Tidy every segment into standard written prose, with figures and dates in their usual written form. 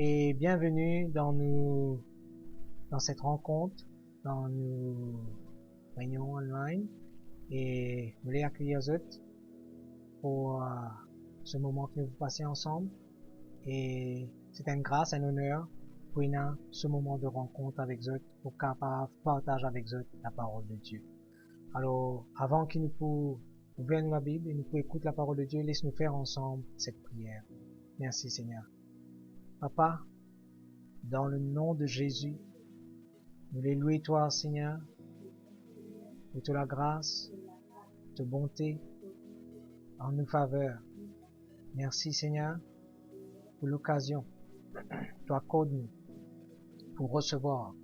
et bienvenue dans cette rencontre, dans nos réunions online et nous voulons accueillir autres pour ce moment que nous passons ensemble et c'est une grâce, un honneur pour nous ce moment de rencontre avec eux pour capable partager avec eux la parole de Dieu. Alors, avant que nous puissions ouvrir la Bible et nous puissions écouter la parole de Dieu, laisse-nous faire ensemble cette prière. Merci Seigneur. Papa, dans le nom de Jésus, nous les louons toi Seigneur, pour toute la grâce, de bonté, en nous faveur. Merci Seigneur, pour l'occasion, tu accordes nous pour recevoir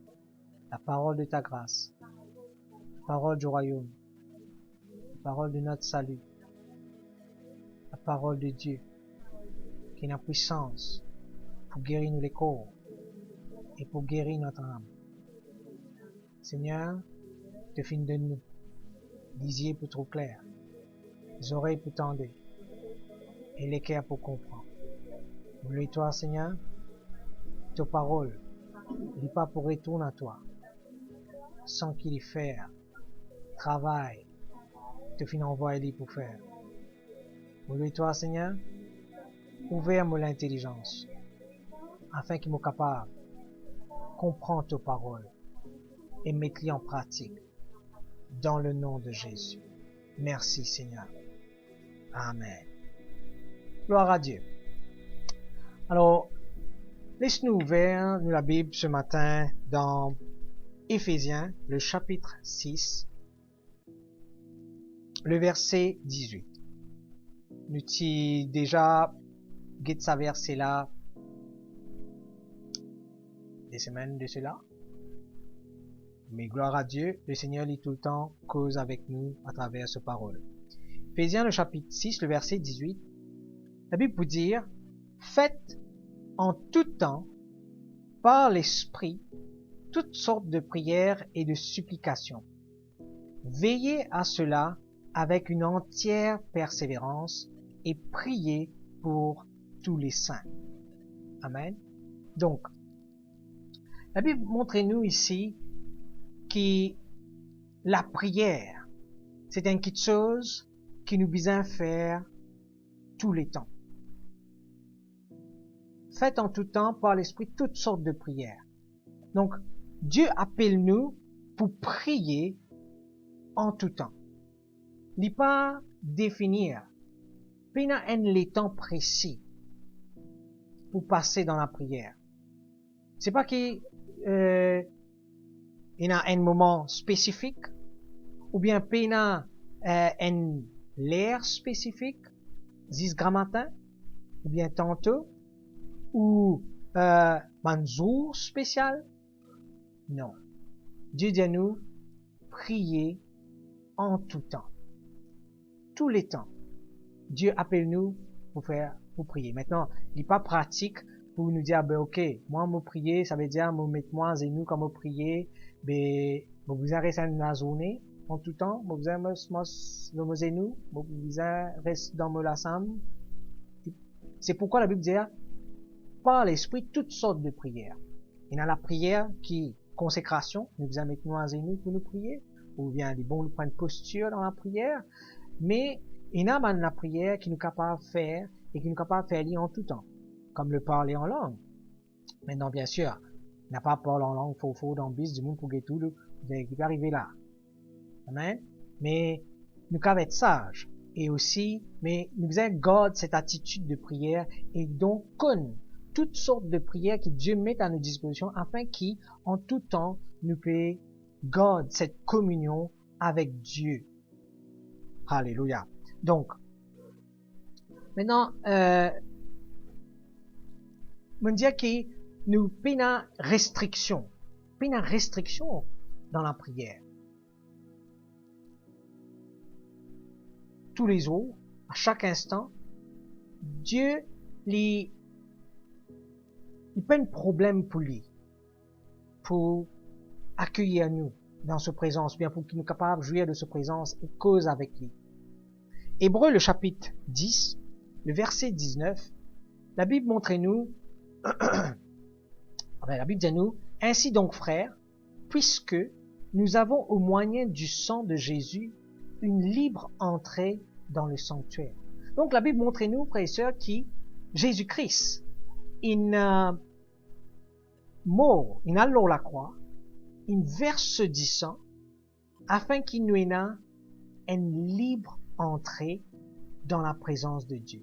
la parole de ta grâce, la parole du royaume, la parole de notre salut, la parole de Dieu, qui a puissance pour guérir nous les corps et pour guérir notre âme. Seigneur, te fin de nous, les yeux pour trop clair, les oreilles pour tendre et les cœurs pour comprendre. Voulez toi, Seigneur, ta parole, n'est pas pour retourner à toi, sans qu'il y faire travail, te fin envoyer pour faire. Voulez toi, Seigneur, ouvre-moi l'intelligence, afin qu'il me capable de comprendre ta parole et mettre-les en pratique, dans le nom de Jésus. Merci Seigneur. Amen. Gloire à Dieu. Alors, laisse-nous ouvrir la Bible ce matin dans Éphésiens, le chapitre 6, le verset 18. Nous avons déjà guette ce verset là des semaines de cela. Mais gloire à Dieu, le Seigneur lit tout le temps cause avec nous à travers ce parole. Éphésiens, le chapitre 6, le verset 18. La Bible peut dire, faites en tout temps, par l'Esprit, toutes sortes de prières et de supplications. Veillez à cela avec une entière persévérance et priez pour tous les saints. Amen. Donc, la Bible montre-nous ici que la prière, c'est quelque chose qui nous besoin faire tous les temps. Faites en tout temps par l'Esprit toutes sortes de prières. Donc, Dieu appelle nous pour prier en tout temps. Il n'est pas définir, il y a un temps précis pour passer dans la prière. C'est pas qu'il y a un moment spécifique, ou bien il y a un l'heure spécifique, 10 grammatin, ou bien tantôt, ou un jour spécial. Non. Dieu dit à nous, prier en tout temps. Tous les temps. Dieu appelle nous pour prier. Maintenant, il n'est pas pratique pour nous dire, ben, ok, moi, me prier, ça veut dire, me mettre moi et nous comme me prier, ben, vous arrêtez la journée, en tout temps, vous arrêtez nous, vous arrêtez dans la salle. C'est pourquoi la Bible dit, par l'Esprit, toutes sortes de prières. Il y a la prière qui, consécration, nous vous mettre nous et nous pour nous prier, ou bien des bons prendre posture dans la prière, mais il y a la prière qui nous est capable de faire et qui nous est capable de faire en tout temps, comme le parler en langue. Maintenant, bien sûr, il n'a pas parlé en langue faux dans le bis du monde pour que tout, vous allez arriver là. Amen. Mais nous devons être sages. Et aussi, mais nous devons garder cette attitude de prière et donc connaître toutes sortes de prières que Dieu met à nos dispositions afin qu'en tout temps, nous puissions garder cette communion avec Dieu. Alléluia. Donc, maintenant, on dit que nous avons restriction. Pas une restriction dans la prière. Tous les jours, à chaque instant, Dieu, il pas un problème pour lui, pour accueillir nous dans sa présence, bien pour qu'il nous capable de jouir de sa présence et cause avec lui. Hébreux, le chapitre 10, le verset 19, la Bible montre nous La Bible dit à nous, ainsi donc frères, puisque nous avons au moyen du sang de Jésus une libre entrée dans le sanctuaire. Donc la Bible montre nous, frères et sœurs, qui Jésus-Christ, il mort, il allò la croix, il verse du sang, afin qu'il nous ait une libre entrée dans la présence de Dieu,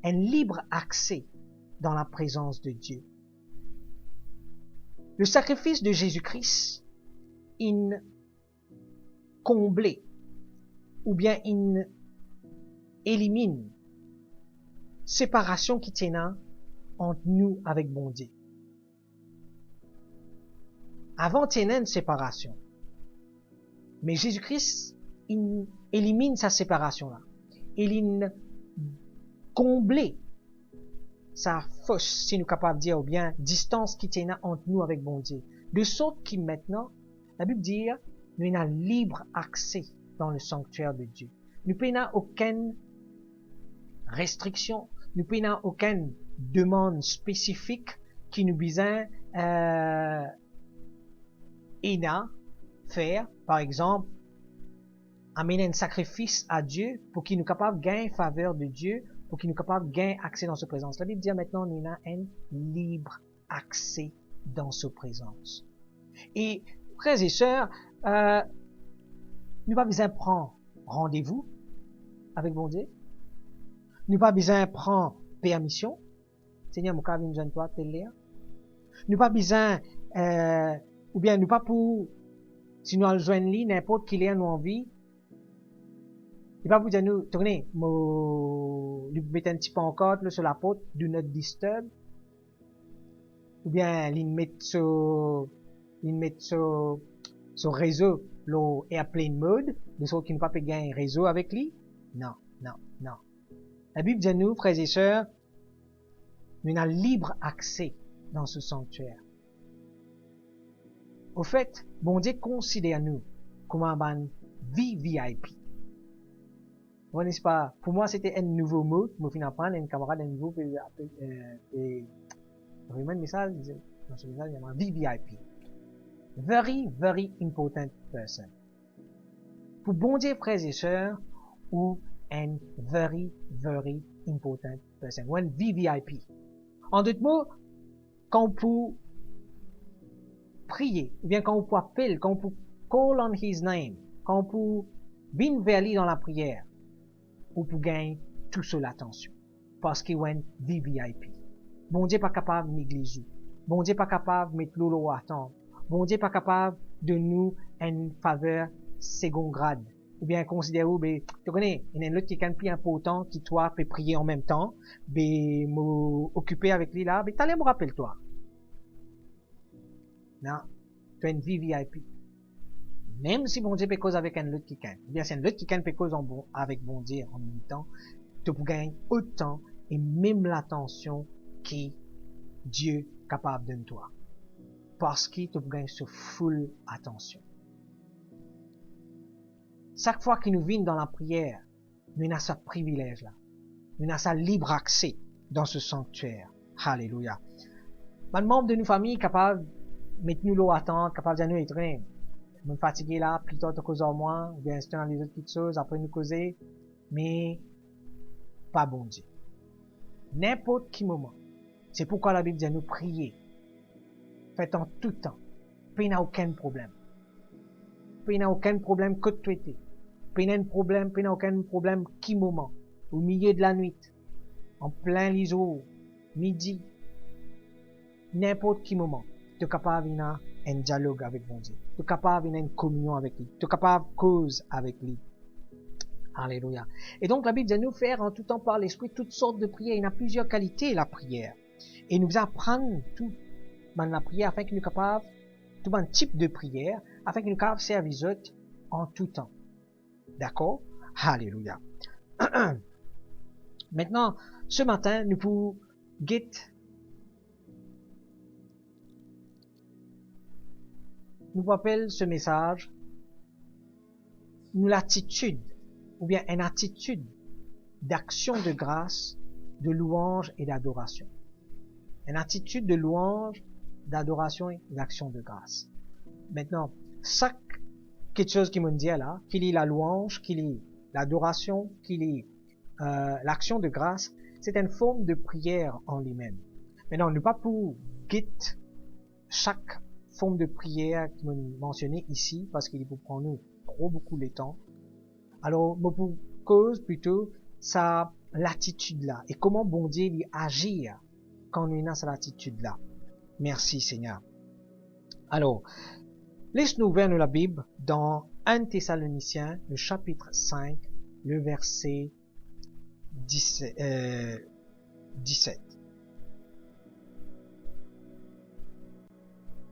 un libre accès dans la présence de Dieu. Le sacrifice de Jésus-Christ, il comblait, ou bien il élimine séparation qui tient entre nous avec bon Dieu. Avant, il y avait une séparation. Mais Jésus-Christ, il élimine sa séparation-là. Il comblait sa fosse, si nous sommes capables de dire, ou bien distance qui tient entre nous avec bon Dieu. De sorte que maintenant, la Bible dit, nous avons libre accès dans le sanctuaire de Dieu. Nous n'avons aucune restriction, nous n'avons aucune demande spécifique qui nous besoin faire, par exemple, amener un sacrifice à Dieu pour qu'il nous capable de gagner faveur de Dieu, pour qu'il nous capable de gagner accès dans sa présence. La Bible dit maintenant, nous avons un libre accès dans sa présence. Et, frères et sœurs, nous pas besoin de prendre rendez-vous avec bon Dieu. Nous pas besoin de prendre permission. Seigneur, mon cas, nous besoin de toi, te lire. Nous pas besoin, ou bien nous pas pour, si nous rejoignons lui, n'importe qui l'ait nous envie. Il va vous dire nous, tournez, lui mettez un petit pancarte, sur la porte, do not disturb. Ou bien, il met sur réseau, le airplane mode, de sorte qu'il ne peut pas gagner un réseau avec lui. Non, non, non. La Bible dit à nous, frères et sœurs, nous avons libre accès dans ce sanctuaire. Au fait, bon Dieu considère nous comme un VVIP. Vous n'est-ce pas? Pour moi, c'était un nouveau mot que je viens d'apprendre, un camarade, un nouveau, vraiment, message, dans ce message, il y a un VVIP. Very, very important person. Pour bon Dieu, frères et sœurs, ou un very, very important person. Ou un VVIP. En d'autres mots, quand on peut prier, ou bien quand on peut appeler, quand on peut call on his name, quand on peut venir vers lui dans la prière, ou pour gagner toute seule attention. Parce qu'il y a un VVIP. Bon Dieu pas capable de négliger. Bon Dieu pas capable de mettre l'eau à temps. Bon Dieu pas capable de nous une faveur second grade. Ou bien considérer, tu connais, il y a un autre qui est plus important qui toi peut prier en même temps, m'occuper avec lui là, t'allais me rappeler toi. Non, tu es une VVIP. Même si bon Dieu peut cause avec un autre qui can. Ou bien c'est un autre qui can peut cause avec bon Dieu en même temps, tu peux gagner autant et même l'attention qui Dieu capable de toi. Parce qu'il te gagne ce full attention. Chaque fois que nous venons dans la prière, nous avons ce privilège-là. Nous avons ce libre accès dans ce sanctuaire. Alléluia. Un membre de nos familles capable de mettre nous l'eau à temps, capable de nous être me fatiguer là, plus tard te causer en moi, ou bien c'est dans les autres petites choses, après nous causer, mais pas bon Dieu. N'importe quel moment. C'est pourquoi la Bible dit à nous prier. Faites en tout temps. Puis il n'y a aucun problème. Puis il n'y a aucun problème que de traiter. Puis il n'y a aucun problème qui moment. Au milieu de la nuit. En plein liseau. Midi. N'importe quel moment. Tu es capable d'avoir un dialogue avec mon Dieu. Tu es capable d'avoir une communion avec lui. Tu es capable de cause avec lui. Alléluia. Et donc la Bible dit à nous faire en tout temps par l'Esprit toutes sortes de prières. Il y a plusieurs qualités la prière. Et nous apprendre tout dans la prière afin que nous soyons capables, tout un type de prière, afin que nous soyons capables de servir les autres en tout temps. D'accord? Alléluia. Maintenant, ce matin, nous pouvons nous appelle ce message, nous l'attitude, ou bien une attitude d'action de grâce, de louange et d'adoration. Une attitude de louange d'adoration et d'action de grâce. Maintenant, chaque quelque chose qui me dit là, qu'il y la louange, qu'il y l'adoration, qu'il y l'action de grâce, c'est une forme de prière en lui-même. Maintenant, ne pas pour guette chaque forme de prière qui me mentionnée ici, parce qu'il faut prendre nous trop beaucoup de temps. Alors, pour cause plutôt ça l'attitude là et comment bon Dieu lui agir quand on est dans cette attitude là. Merci Seigneur. Alors, laisse-nous ouvrir la Bible dans 1 Thessaloniciens, le chapitre 5, le verset 17.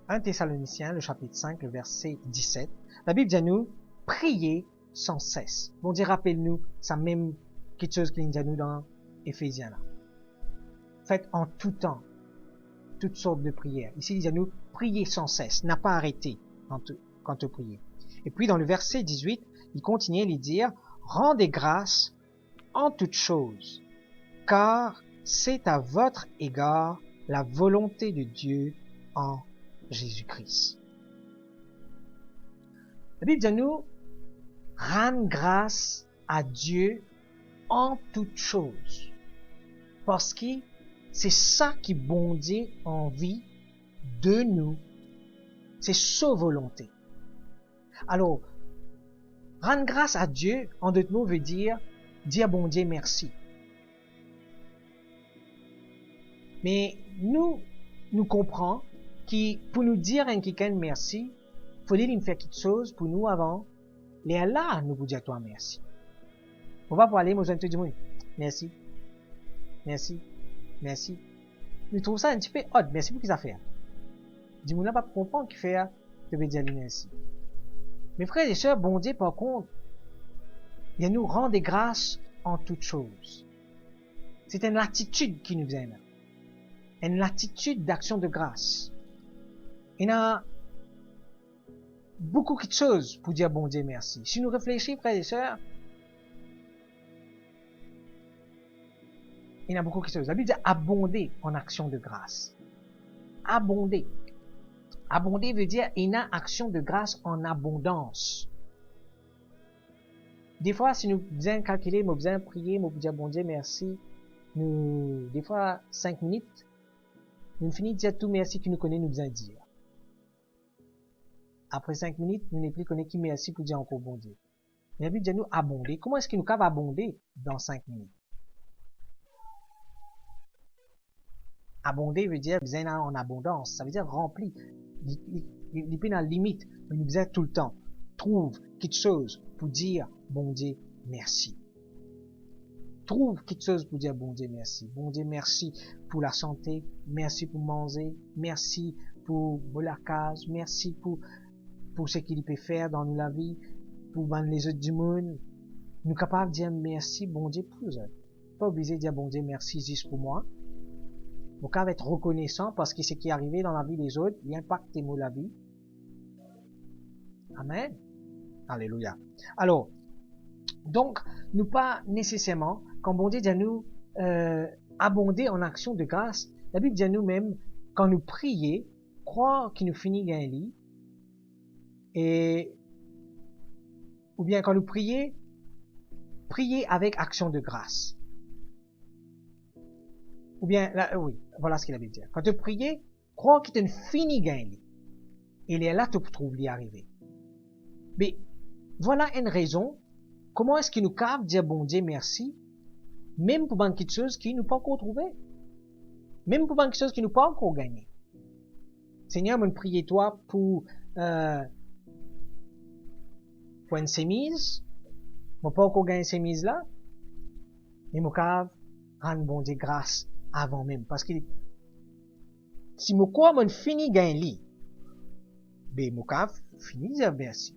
1 Thessaloniciens, le chapitre 5, le verset 17. La Bible dit à nous, priez sans cesse. Bon Dieu, rappelle-nous, ça même quelque chose qu'il dit à nous dans Éphésiens. Faites en tout temps, toutes sortes de prières. Ici, il dit à nous, priez sans cesse, n'a pas arrêté quand vous priez. Et puis, dans le verset 18, il continue à lui dire, rendez grâce en toutes choses, car c'est à votre égard la volonté de Dieu en Jésus-Christ. La Bible dit à nous, rendre grâce à Dieu en toutes choses. Parce que c'est ça qui bon Dieu envie de nous. C'est sa volonté. Alors, rendre grâce à Dieu, en d'autres mots, veut dire bon Dieu merci. Mais nous comprenons que pour nous dire à quelqu'un merci, il faut lui faire quelque chose pour nous avant. Les là, nous vous dire toi merci. On va pour aller, moi, je te dis, merci, merci, merci. Je trouve ça un petit peu odd. Merci pour qu'ils a fait. Dis-moi, n'a pas comprendre qu'il fait, je vais dire merci. Mes frères et sœurs, bon Dieu, par contre, il nous rend des grâces en toutes choses. C'est une attitude qui nous vient là. Une attitude d'action de grâce. Il y a beaucoup de choses pour dire bon Dieu merci. Si nous réfléchissons, frères et sœurs, il y a beaucoup de choses. La Bible dit abonder en action de grâce. Abonder. Abonder veut dire une action de grâce en abondance. Des fois, si nous faisons calculer, nous faisons prier, nous dire bon Dieu merci, des fois, 5 minutes, nous finissons de dire tout merci que nous connaissons, nous faisons dire. Après 5 minutes, nous n'avons plus connaît qui merci pour dire encore bon Dieu. Mais la Bible dit nous abonder. Comment est-ce qu'il nous capable abonder dans 5 minutes? Abonder veut dire bien en abondance. Ça veut dire rempli. Il peut dans la limite. Mais nous faisons tout le temps. Trouve quelque chose pour dire bon Dieu merci. Trouve quelque chose pour dire bon Dieu merci. Bon Dieu merci pour la santé. Merci pour manger. Merci pour la case. Merci pour ce qu'il peut faire dans la vie, pour les autres du monde. Nous sommes capables de dire merci, bon Dieu, pour eux. Pas obligé de dire bon Dieu, merci juste pour moi. Nous sommes être reconnaissant parce que ce qui est arrivé dans la vie des autres, il impacte la vie. Amen. Alléluia. Alors, donc, nous pas nécessairement, quand bon Dieu dit à nous, abonder en action de grâce, la Bible dit à nous-mêmes, quand nous prions, croire qu'il nous finit un lit, et ou bien quand nous prions, prier avec action de grâce. Ou bien, là, oui, voilà ce qu'il a dit. Quand tu pries, crois qu'il te fini gain. Et là, tu trouves l'y arriver. Mais, voilà une raison. Comment est-ce qu'il nous capte dire bon Dieu merci, même pour quelque chose qui nous pas encore trouvé. Même pour quelque chose qui nous pas encore gagné. Seigneur, me prier toi pour une sémise, je pas encore gagné cette mise là, mais mon cave rend bon Dieu grâce avant même, parce que si mon corps m'en fini gagné lit, ben mon cave fini dire merci.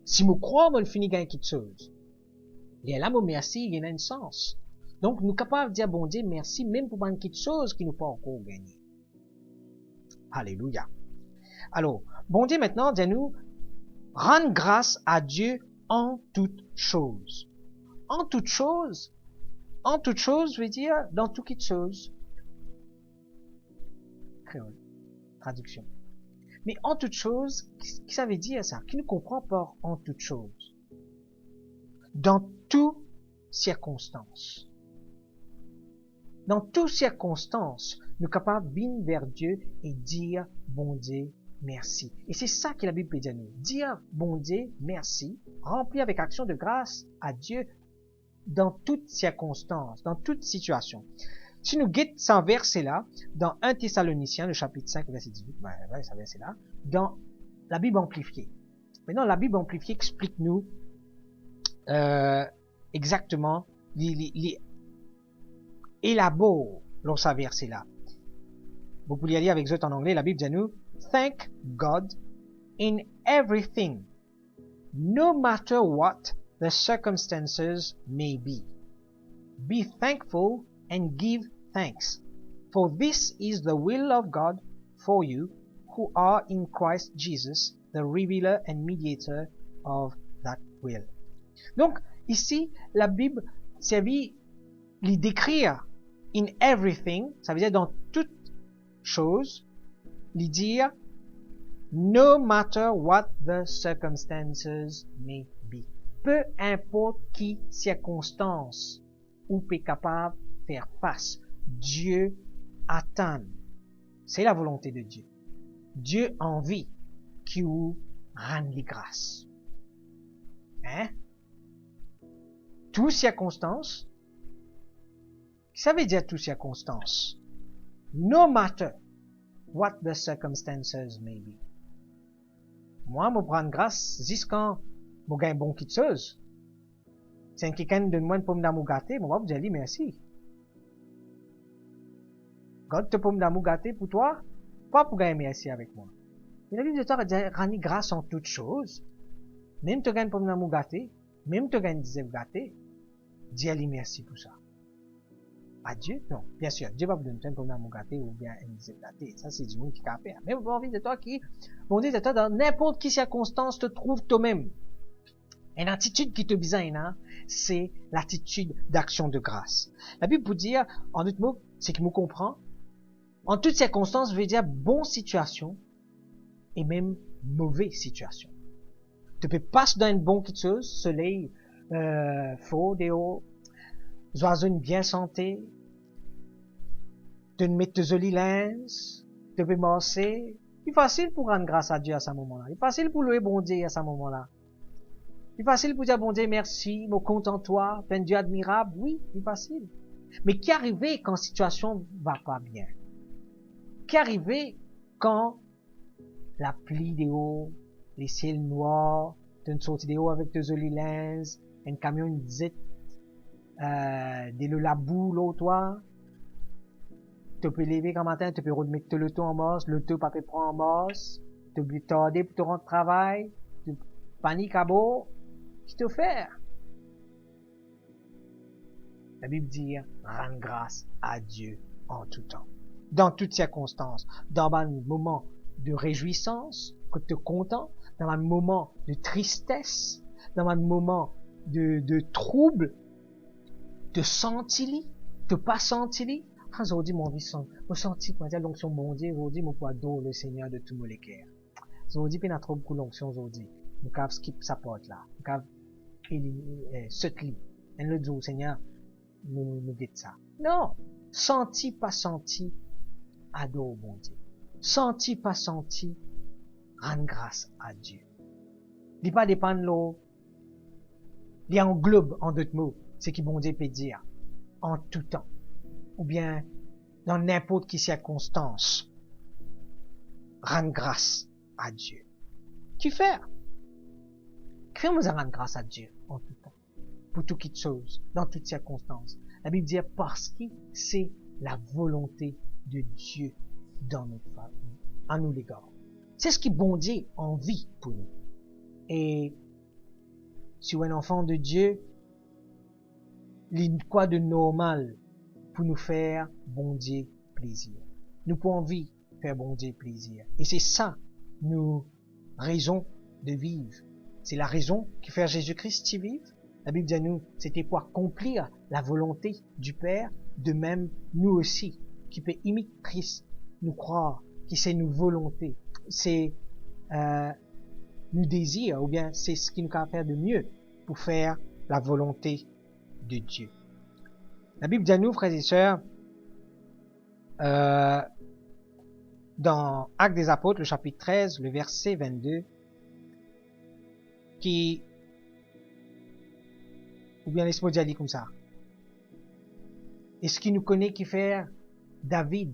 Si mon corps m'en fini gagné quelque chose, et là mon merci il y a un sens. Donc nous capables de dire bon Dieu merci même pour quelque chose qui nous pas encore gagné. Alléluia. Alors bon Dieu maintenant dit à nous rendre grâce à Dieu en toutes choses. En toutes choses veut dire dans toutes choses. traduction. Mais en toute chose, qu'est-ce que ça veut dire ça? Qui nous comprend par en toute chose? Dans toutes circonstances. Dans toutes circonstances, nous sommes capables de venir vers Dieu et dire, bon Dieu, merci. Et c'est ça que la Bible peut dire nous. Dire, bon Dieu, merci, rempli avec action de grâce à Dieu dans toutes circonstances, dans toute situation. Si nous guettons ce verset-là, dans 1 Thessaloniciens, le chapitre 5, verset 18, ce verset-là, dans la Bible amplifiée. Maintenant, la Bible amplifiée explique-nous exactement, élabore dans ce verset-là. Vous pouvez y aller avec eux en anglais, la Bible dit à nous, Thank God in everything, no matter what the circumstances may be. Be thankful and give thanks, for this is the will of God for you who are in Christ Jesus, the revealer and mediator of that will. Donc, ici, la Bible servit les décrire in everything, ça veut dire dans toute chose, les dire no matter what the circumstances may be. Peu importe qui circonstance ou peut capable de faire face, Dieu attend. C'est la volonté de Dieu. Dieu envie qui vous rende les grâces. Hein? Toutes circonstances. Ça veut dire toutes circonstances. No matter what the circumstances may be. Moi, je prends grâce jusqu'à je gagne bon quitteuse. Si quelqu'un donne moi une pomme d'amour gâtée, moi, je vous dis merci. God te pomme d'amour gâtée pour toi, pas pour gagner merci avec moi. Mais la Bible de Torah dit, rendre grâce en toutes choses. Même te gagne pomme d'amour gâtée, même te gagne des œufs gâtés, dis-lui merci pour ça. À Dieu? Non, bien sûr. Dieu va vous donner un pomme d'amour gâté ou bien un des œufs gâtés. Ça, c'est du monde qui a fait. Mais vous avez envie de toi qui, bon Dieu de toi, dans n'importe quelle circonstance, te trouve toi-même. Une attitude qui te besogne, hein, c'est l'attitude d'action de grâce. La Bible peut dire, en d'autres mots, c'est qu'il nous comprend. En toutes circonstances, veut dire bonne situation et même mauvaise situation. Tu peux passer dans une bonne chose, soleil, faux, déo, oiseaux bien santé, tu mettre tes jolis linges, tu peux marcher. C'est facile pour rendre grâce à Dieu à ce moment-là. C'est facile pour louer bon Dieu à ce moment-là. C'est facile pour dire bon Dieu merci, me compte en toi, t'es un Dieu admirable. Oui, c'est facile. Mais qu'arriver quand la situation va pas bien? Qu'arriver quand la pluie des hauts, les ciels noirs, t'as une sortie des hauts avec tes jolis linges, un camion, une zette, la boue, l'eau, toi. Tu peux lever quand matin, tu peux remettre le tout en masse, le tout pas peut prendre en masse, tu peux tarder pour te rendre au travail, tu paniques à bord. Qui te faire? La Bible dit, rendre grâce à Dieu en tout temps. Dans toutes circonstances. Dans un moment de réjouissance, que tu es content, dans un moment de tristesse, dans un moment de trouble, de senti-li, de pas senti-li. Aujourd'hui, mon vie, je senti, comment dire, l'onction mondiale, aujourd'hui, mon poids d'eau, le Seigneur de tout mon l'équerre. Aujourd'hui, il y a trop beaucoup l'onction aujourd'hui. Nous avons skip sa porte là. Nous avons ce lit. Et le dit, Seigneur, nous dites ça. Non. Senti, pas senti, adore bon Dieu. Senti, pas senti, rendre grâce à Dieu. Il pas dépendre de l'eau. Il englobe, en d'autres mots, ce qui bon Dieu peut dire. En tout temps. Ou bien, dans n'importe quelle circonstance. Rendre grâce à Dieu. Qui faire? Comment nous rendre grâce à Dieu en tout temps, pour toute chose, dans toutes circonstances. La Bible dit parce que c'est la volonté de Dieu dans notre famille, à nous les gars. C'est ce qui bon Dieu envie pour nous. Et si un enfant de Dieu, il quoi de normal pour nous faire bon Dieu plaisir. Nous pouvons envie faire bon Dieu plaisir. Et c'est ça, nous raison de vivre. C'est la raison qui fait Jésus-Christ y vivre. La Bible dit à nous, c'était pour accomplir la volonté du Père, de même nous aussi, qui peut imiter Christ, nous croire qui c'est nos volontés, c'est nous désirs, ou bien c'est ce qui nous a faire de mieux pour faire la volonté de Dieu. La Bible dit à nous, frères et sœurs, dans Actes des Apôtres, le chapitre 13, le verset 22, ou bien laisse-moi dire comme ça. Est-ce qu'il nous connaît qui fait David?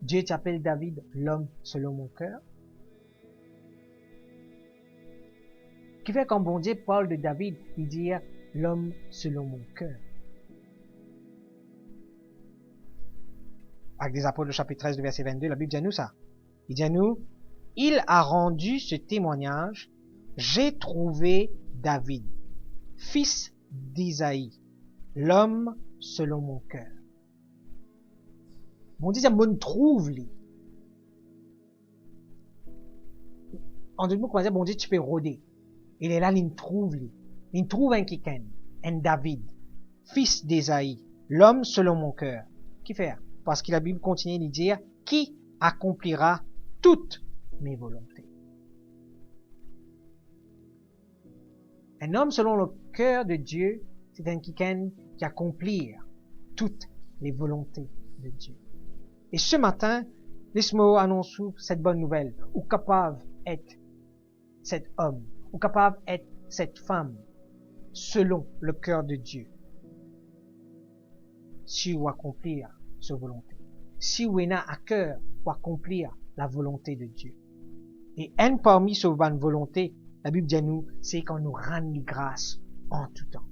Dieu t'appelle David l'homme selon mon cœur. Qui fait quand bon Dieu parle de David, il dit l'homme selon mon cœur. Actes des Apôtres, le chapitre 13, le verset 22, la Bible dit à nous ça. Il dit à nous, il a rendu ce témoignage, j'ai trouvé David, fils d'Isaïe, l'homme selon mon cœur. Bon Dieu, me trouve lui. En deux mots, comment dire, bon Dieu, tu peux rôder. Il est là, il trouve lui. Il trouve un quelqu'un, un David, fils d'Isaïe, l'homme selon mon cœur. Qui fait? Parce que la Bible continue de dire, qui accomplira toutes mes volontés. Un homme selon le cœur de Dieu, c'est un quelqu'un qui accomplit toutes les volontés de Dieu. Et ce matin, laisse-moi annoncer cette bonne nouvelle, ou capable d'être cet homme, ou capable d'être cette femme, selon le cœur de Dieu. Si vous accomplir sa volonté. Si vous avez à cœur pour accomplir la volonté de Dieu. Et une parmi ces bonnes volontés, la Bible dit à nous, c'est qu'on nous rende grâce en tout temps.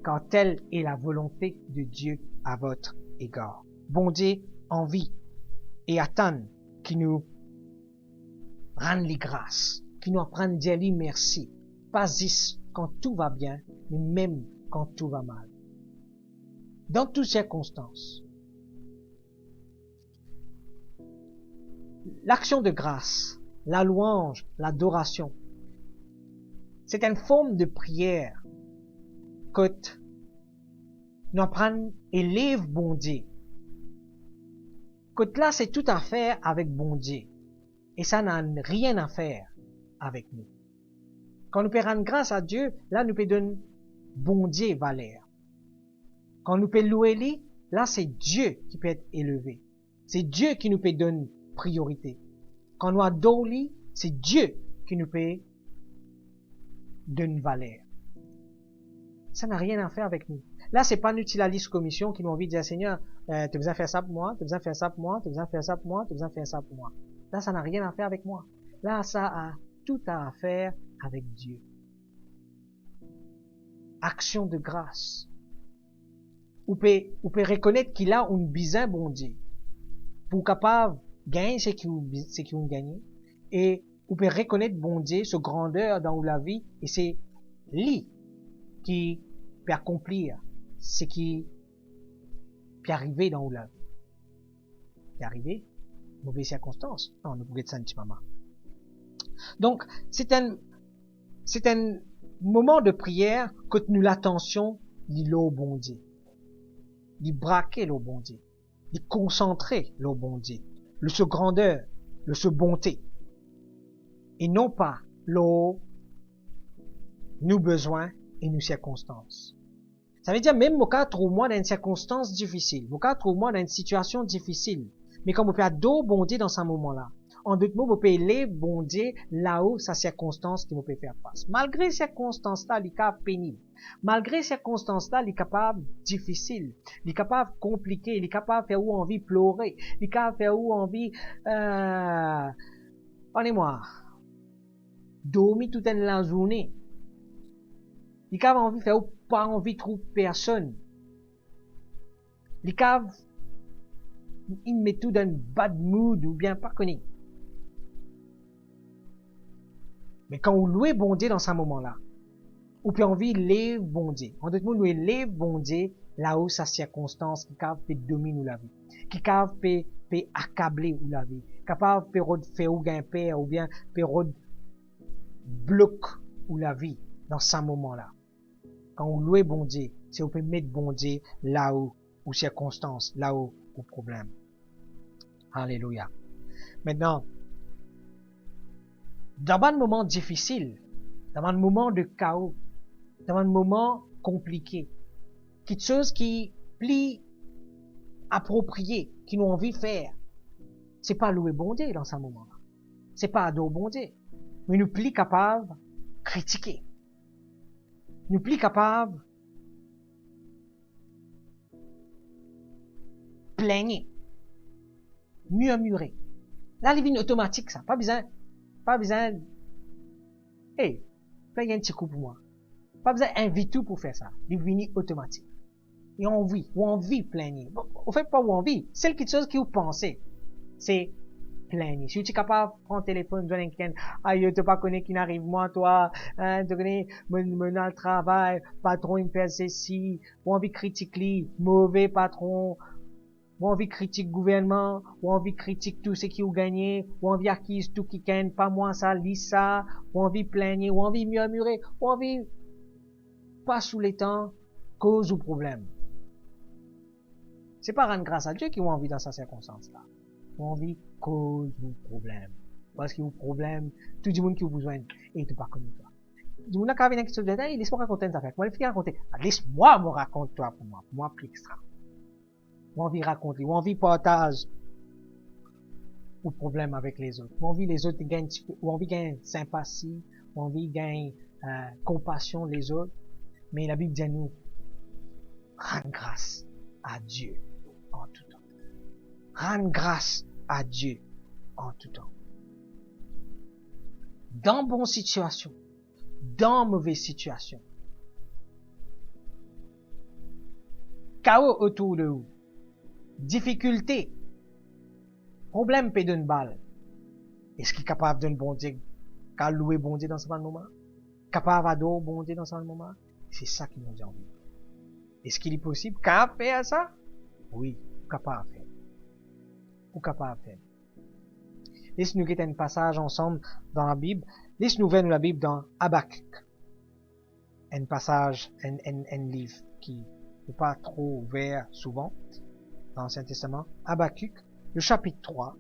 Car telle est la volonté de Dieu à votre égard. Bon Dieu envie et attend qui nous rende les grâces, qui nous apprenne à dire lui merci, pas juste quand tout va bien, mais même quand tout va mal. Dans toutes circonstances, l'action de grâce, la louange, l'adoration, c'est une forme de prière que nous apprenons élève bon Dieu. Que là, c'est tout à faire avec bon Dieu. Et ça n'a rien à faire avec nous. Quand nous pouvons rendre grâce à Dieu, là, nous pouvons donner bon Dieu valeur. Quand nous pouvons louer lui, là, c'est Dieu qui peut être élevé. C'est Dieu qui nous peut donner priorité. Quand nous adorons lui, c'est Dieu qui nous peut donner valeur. Ça n'a rien à faire avec nous. Là, c'est pas notre liste commission qui m'ont envie de dire, Seigneur, tu as besoin de faire ça pour moi, tu as besoin de faire ça pour moi, tu as besoin de faire ça pour moi, tu as besoin de faire ça pour moi. Là, ça n'a rien à faire avec moi. Là, ça a tout à faire avec Dieu. Action de grâce. Vous pouvez reconnaître qu'il a un besoin bon Dieu. Pour capable gagner ce qu'il vous gagne. Et vous pouvez reconnaître bon Dieu, ce grandeur dans la vie, et c'est lui qui peut accomplir ce qui peut arriver dans la vie. Peut arriver, mauvaise circonstance. Non, nous pouvons sentir maman. Donc, c'est un moment de prière que nous l'attention, l'eau bon Dieu. D'y braquer l'eau bon Dieu. D'y concentrer l'eau bon Dieu. Le ce grandeur, le ce bonté. Et non pas l'eau, nous besoins et nos circonstances. Ça veut dire même au cas où moi dans une circonstance difficile, au cas où moi dans une situation difficile, mais comme vous pouvez d'eau bon Dieu dans ce moment-là. En d'autres mots, vous pouvez les bon Dieu là-haut, sa circonstance qui vous peut faire face. Malgré ces circonstances-là, il est capable pénible. Malgré ces circonstances-là, il est capable difficile. Il est capable compliqué. Il est capable de faire où envie pleurer. Il est capable de faire où envie, pardonnez-moi, dormir toute la journée. Il est capable envie de faire où pas envie de trouver personne. Il est capable, il met tout dans un bad mood ou bien pas connu. Mais quand vous louez bon Dieu dans ce moment-là, vous pouvez envie de bon Dieu. En d'autres mots, nous élève bon Dieu là où sa circonstance qui capable de dominer la vie, qui capable peut accabler ou la vie, capable peut faire ou gagner ou bien peut bloquer ou la vie dans ce moment-là. Quand vous louez bon Dieu, c'est vous pouvez mettre bon Dieu là où, ou circonstance, là où, au problème. Alléluia. Maintenant, dans un moment difficile, dans un moment de chaos, dans un moment compliqué, quelque chose qui plie approprié, qui nous envie de faire, c'est pas louer bon Dieu dans ce moment-là. C'est pas adorer bon Dieu. Mais nous plie capable de critiquer. Nous plie capable de plaigner, murmurer. Là, il vient automatique, ça. Pas besoin, hey, fais un petit coup pour moi. Pas besoin d'inviter tout pour faire ça. Il vient automatique. Et on vit plaigner. Bon, au fait, pas où on vit. C'est quelque chose que vous pensez. C'est plaigner. Si tu es capable de prendre le téléphone, de quelqu'un, ah, je te pas connais qui n'arrive, moi, toi, hein, tu connais, mon travail, patron, il me fait ceci, ou envie critique mauvais patron, ou envie critique gouvernement, ou envie critique tout ce qui ont gagné, ou envie acquise tout qui gagne, pas moi ça, lis ça, ou envie plaigner, ou envie murmurer, ou envie pas sous les temps, cause ou problème. C'est pas rendre grâce à Dieu qui ont envie dans cette circonstance-là. Ou envie cause ou problème. Parce qu'il y a un problème, tout le monde qui a besoin, et tu pas comme toi. Du monde qui a une question de détail, laisse-moi raconter une affaire. Moi, il faut raconter. Laisse-moi me raconter toi pour moi plus extra. Ou envie raconter, ou envie partage, ou problème avec les autres. Ou envie les autres gagnent, ou envie gagnent sympathie, ou envie gagnent, compassion les autres. Mais la Bible dit à nous, rendre grâce à Dieu en tout temps. Rendre grâce à Dieu en tout temps. Dans bonne situation, dans mauvaise situation. Chaos autour de vous. Difficulté. Problème peut d'une balle. Est-ce qu'il est capable d'un bon Dieu, qu'à louer bon Dieu dans ce moment? Capable d'adorer bon Dieu dans ce moment? C'est ça qui nous dit envie. Est-ce qu'il est possible qu'à faire ça? Oui, capable de faire. Ou capable de faire. Laisse-nous quitter un passage ensemble dans la Bible. Laisse-nous voir la Bible dans Habakkuk. Un passage, un livre qui n'est pas trop ouvert souvent dans l'Ancien Testament. Habakkuk, le chapitre 3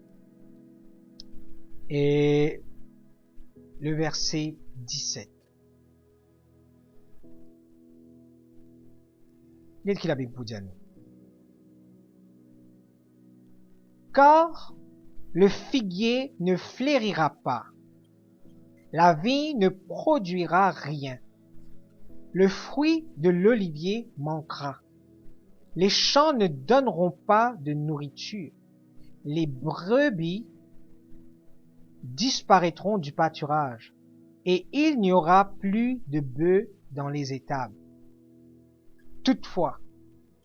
et le verset 17. Qu'est-ce que la Bible vous dit à nous? Car le figuier ne fleurira pas, la vigne ne produira rien, le fruit de l'olivier manquera, les champs ne donneront pas de nourriture, les brebis disparaîtront du pâturage, et il n'y aura plus de bœufs dans les étables. Toutefois,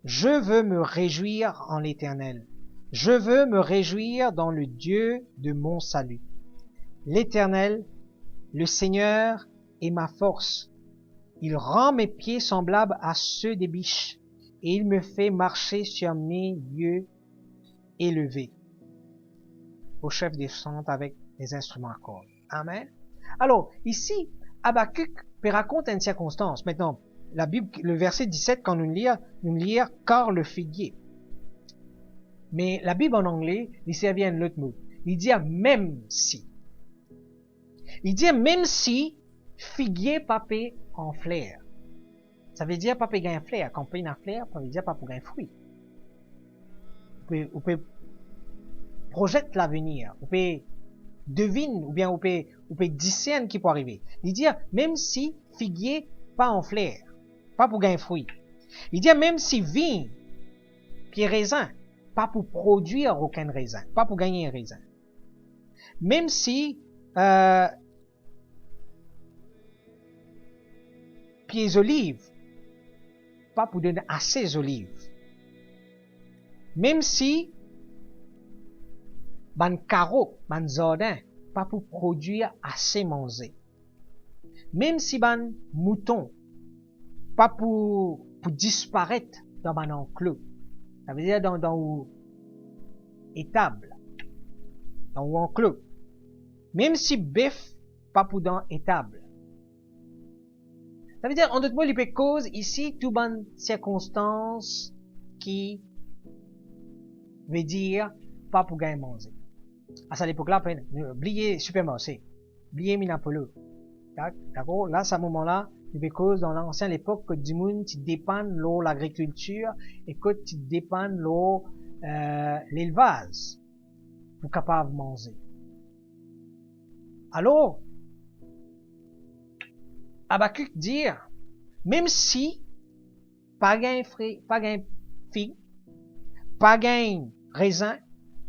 je veux me réjouir en l'Éternel. Je veux me réjouir dans le Dieu de mon salut. L'Éternel, le Seigneur, est ma force. Il rend mes pieds semblables à ceux des biches, et il me fait marcher sur mes lieux élevés. Au chef des chants avec les instruments à cordes. Amen. Alors, ici, Habakkuk raconte une circonstance. Maintenant, la Bible, le verset 17, quand nous lire car le figuier. Mais la Bible en anglais, il servait à un autre mot. Il dit même si. Il dit même si figuier papé en fleur. Ça veut dire papé gagne fleur. Quand on a fleur, ça veut dire papé gagne fruit. Vous pouvez projeter l'avenir. Vous pouvez deviner, ou bien vous pouvez discerner qui peut arriver. Il dit même si figuier pas en fleur, pas pour gagner fruit. Il dit même si vigne, puis raisin, pas pour produire aucun raisin, pas pour gagner un raisin. Même si pieds olives, pas pour donner assez d'olives. Même si ban carreau, ban jardin, pas pour produire assez manger. Même si ban mouton, pas pour disparaître dans ban enclos. Ça veut dire dans étable, dans enclos. Même si bœuf, pas pour dans étable. Ça veut dire, en d'autres mots, il peut cause ici tout ban circonstance qui veut dire pas pour gagner manger. À cette époque-là, oubliez supermarché, oubliez minapolo. D'accord? Là, à ce moment-là, il cause dans l'ancienne époque que du monde, tu dépends de l'agriculture et que tu dépends de l'élevage pour capable manger. Alors, Habakkuk dit, même si pas gain fruit, pas gain figue, pas gain raisin,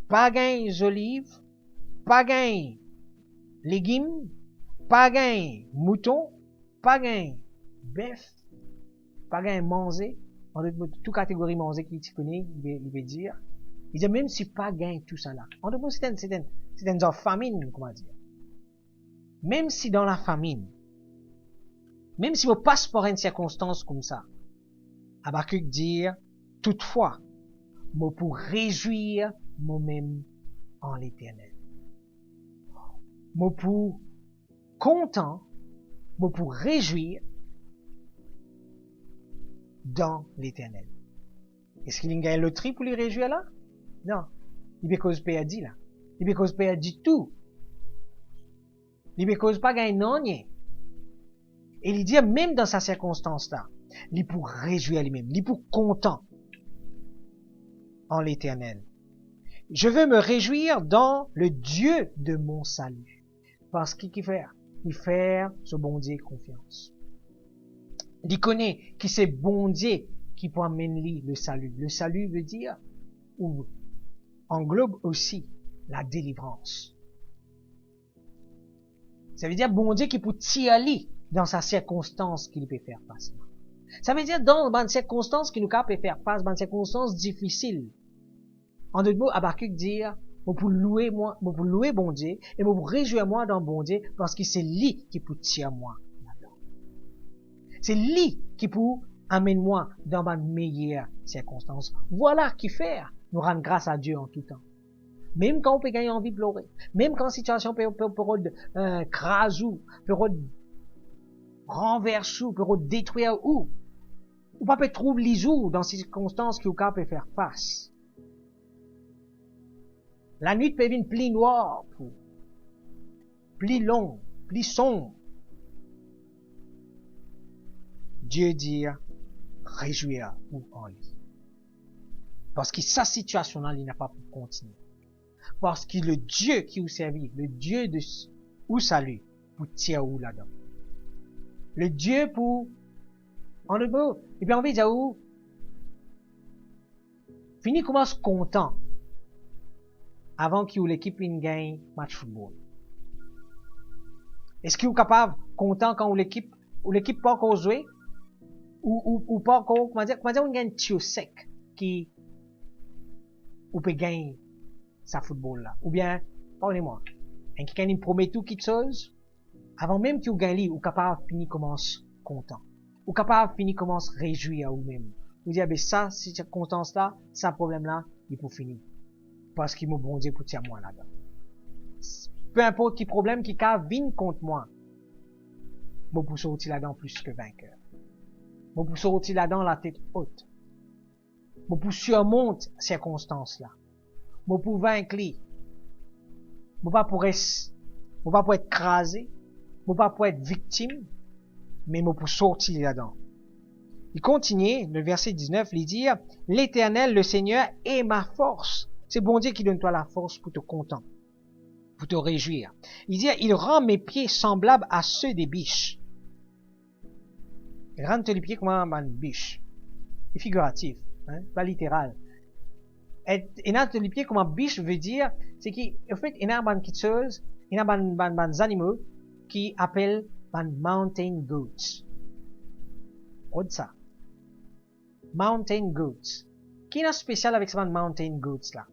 pas gain olives, pas gain légumes, pas gain mouton, pas gain bœuf, pas gain manger, en toute catégorie manger qu'il connaît, il veut dire. Il dit même si pas gain tout ça là. En tout cas, c'est une famine, comment dire. Même si dans la famine, même si vous passez par une circonstance comme ça, Habakkuk dit, toutefois, moi pour réjouir moi-même en l'Éternel. Moi pour content, moi pour réjouir dans l'Éternel. Est-ce qu'il y a une loterie pour lui réjouir là? Non. Il ne cause pas dit là. Il ne cause pas dit tout. Il ne cause pas gagner non. Et il dit même dans sa circonstance là, il pour réjouir lui-même, il pour content en l'Éternel. Je veux me réjouir dans le Dieu de mon salut. Parce qu'il fait? Il fait ce bon Dieu confiance. Il connaît qui c'est bon Dieu qui peut amener le salut. Le salut veut dire, ou englobe aussi la délivrance. Ça veut dire bon Dieu qui peut tirer dans sa circonstance qu'il peut faire face. Ça veut dire dans une circonstance qu'il nous peut faire face, dans une circonstance difficile. En d'autres mots, Habakkuk dit, moi pour louer bon Dieu, et moi pour réjouir moi dans bon Dieu, parce que c'est lui qui peut tirer moi là-dedans. C'est lui qui peut amener moi dans ma meilleure circonstance. Voilà qui fait nous rendre grâce à Dieu en tout temps. Même quand on peut gagner envie de pleurer, même quand la situation peut craser ou, peut renverser ou, peut détruire ou pas peut trouver les jours dans ces circonstances qui peut faire face. La nuit peut venir plus noire, plus long, plus sombre. Dieu dit, réjouir-vous en lui. Parce que sa situation-là, il n'a pas pu continuer. Parce que le Dieu qui vous servit, le Dieu de où salut, pour tirer où là-dedans. Le Dieu pour, en le mot, et puis on veut dire où, fini commence content, avant qu'il l'équipe gagne match football. Est-ce qu'il est capable, content quand l'équipe pas encore joué, ou pas encore, comment dire, on gagne tio sec, qui, ou peut gagner sa football là. Ou bien, parlez-moi, un qui gagne promet tout quelque chose, avant même qu'il gagne, ou capable finir commence content. Ou capable finir commence réjouir à vous-même. Vous dire, ben ça, cette circonstance là, ça problème là, il faut finir. Parce qu'il m'a bon Dieu pour tirer moi là-dedans. Peu importe qui problème qui vient contre moi, moi pour sortir là-dedans plus que vainqueur. Moi pour sortir là-dedans la tête haute. Moi pour surmonter ces circonstances là. Moi pour vaincre. Moi pas pour être écrasé. Moi pas pour être victime. Mais moi pour sortir là-dedans. Il continue, le verset 19, il dit, l'Éternel, le Seigneur, est ma force. C'est bon Dieu qui donne toi la force pour te content, pour te réjouir. Il dit, il rend mes pieds semblables à ceux des biches. Il rend les pieds comme une biche. C'est figuratif, hein, pas littéral. Et rend les pieds comme une biche veut dire, c'est qu'en fait, il y a une chose, il y a des animaux qui appellent des mountain goats. Quoi ça? Mountain goats. Qui est spécial avec ces mountain goats là?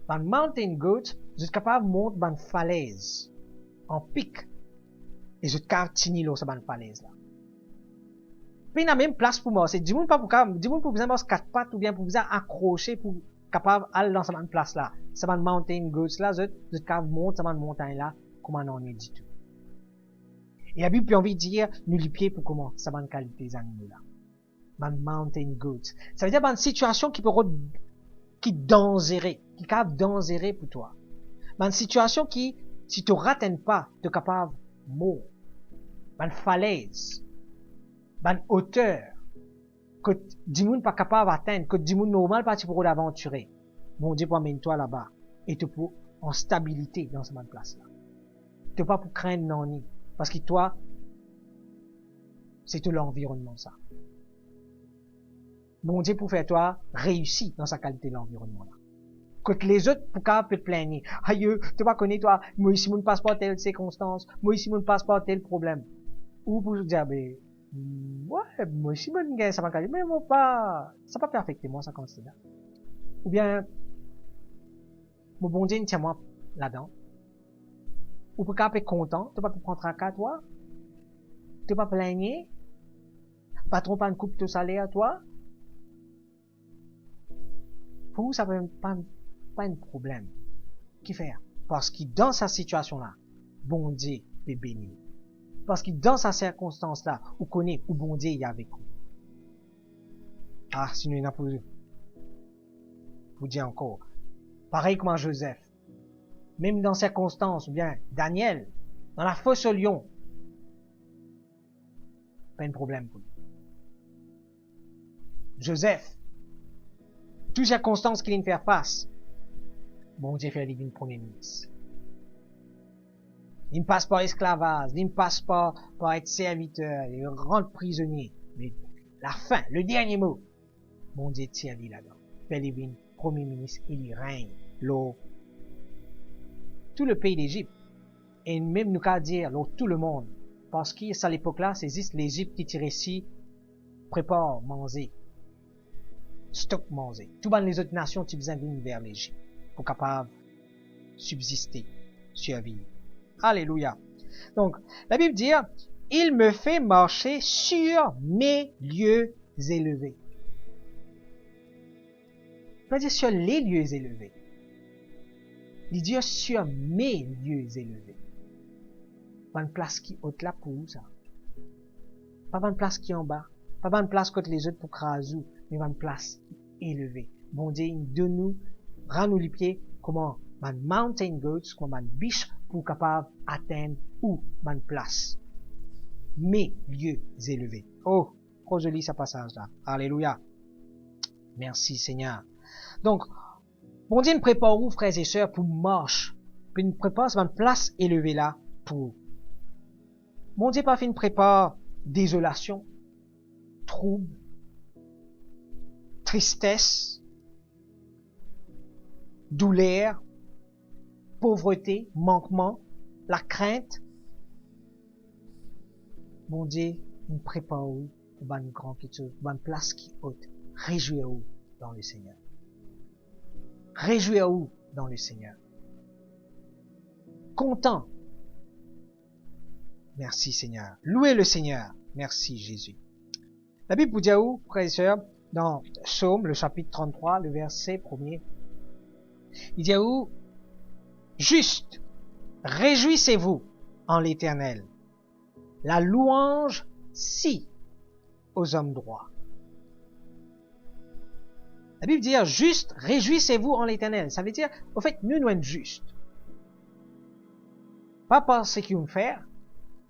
Dans mountain goats, vous êtes capable de monter dans une falaise, en pic, et vous êtes capable de tenir là, cette falaise là. Puis il y a même place pour moi. C'est du monde pas pour vous avoir quatre pattes ou bien pour vous accrocher pour capable aller dans cette place là. Cette mountain goats là, vous êtes capable de monter cette montagne là, comme on en est du tout. Et la Bible peut envie de dire, nous les pieds pour comment, cette qualité des animaux là. Dans mountain goats. Ça veut dire dans une situation qui peut qui dangereux, qui qui est capable d'enzérer pour toi. Dans une situation qui, si tu rates pas, tu es capable de mourir. Dans une falaise, dans une hauteur, que du monde pas capable d'atteindre, que du monde normal pas pour l'aventurer. Bon Dieu pour amener toi là-bas. Et tu pour en stabilité dans cette place-là. Tu pas pour craindre non ni. Parce que toi, c'est tout l'environnement, ça. Bon Dieu pour faire toi réussir dans sa qualité de l'environnement, là. Que les autres, pour qu'à peut te plaigner. Aïe, tu vas connaître toi, moi ici, mon passeport telle circonstance, moi ici, mon passeport tel problème. Ou pour dire, ben, ouais, moi ici, mon gars, ça va caler, mais moi pas, ça va pas affecter moi, ça considère. Ou bien, mon bon Dieu, tiens-moi là-dedans. Ou pour qu'à être content, tu vas pas prendre un cas, toi. Tu vas pas plaigner. Patron pas une coupe de salaire à toi. Pour vous, ça va pas un problème. Qui faire? Parce que dans sa situation-là, bon Dieu est béni. Parce que dans sa circonstance-là, vous connaissez où bon Dieu est avec vous. Ah, sinon il n'a pas vous dire encore. Pareil comme Joseph. Même dans circonstances, ou bien Daniel, dans la fosse au lion, pas un problème pour lui. Joseph, toutes circonstances qu'il vient faire face, bon Dieu fait lui premier ministre. Il ne passe pas esclavage, il ne passe pas par être serviteur, il rentre prisonnier. Mais la fin, le dernier mot, bon Dieu tient lui là-dedans. Fait lui premier ministre, il y règne, l'eau, tout le pays d'Égypte. Et même nous qu'à dire, l'eau, tout le monde. Parce qu'à cette époque-là, c'est juste l'Égypte qui tire ici, prépare, manger, stock manger. Tout dans les autres nations, tu besoin venir vers l'Égypte pour capable subsister, survivre. Alléluia. Donc, la Bible dit, il me fait marcher sur mes lieux élevés. Pas dire sur les lieux élevés. Il dit sur mes lieux élevés. Pas une place qui haute là pour où ça. Pas une place qui en bas. Pas une place contre les autres pour craser, mais une place élevée. Bon Dieu, de nous, rend-nous les pieds, comment, man mountain goats, comme man biche, pour capable atteindre où, man place. Mes lieux élevés. Oh, trop joli ce passage-là. Alléluia. Merci Seigneur. Donc, bon Dieu nous prépare où, frères et sœurs, pour marche. Puis nous prépare sur une place élevée là, pour. Bon Dieu pas fait une prépare désolation, trouble, tristesse, douleur, pauvreté, manquement, la crainte. Bon Dieu nous prépare où, pour une grande chose, pour une place qui haute. Réjouis-vous dans le Seigneur. Réjouis-vous dans le Seigneur. Content. Merci Seigneur. Louez le Seigneur. Merci Jésus. La Bible vous dit où, frères et sœurs, dans Psaume, le chapitre 33, le verset 1er. Il dit où, juste, réjouissez-vous en l'Éternel. La louange, si, aux hommes droits. La Bible dit juste, réjouissez-vous en l'Éternel. Ça veut dire, au fait, nous sommes justes. Pas parce qu'il fait,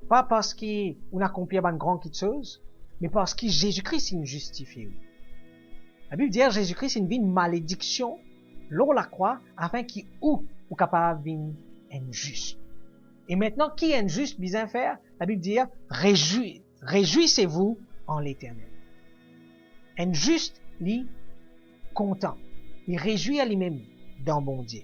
pas parce qu'on accomplit une grande chose, mais parce que Jésus-Christ nous justifie. La Bible dit Jésus-Christ est une malédiction, l'on la croix, afin qu'il ou capable de injuste. Et maintenant, qui est injuste, bien faire? La Bible dit réjouissez-vous en l'Éternel. Injuste, lui, content. Il réjouit à lui-même dans bon Dieu.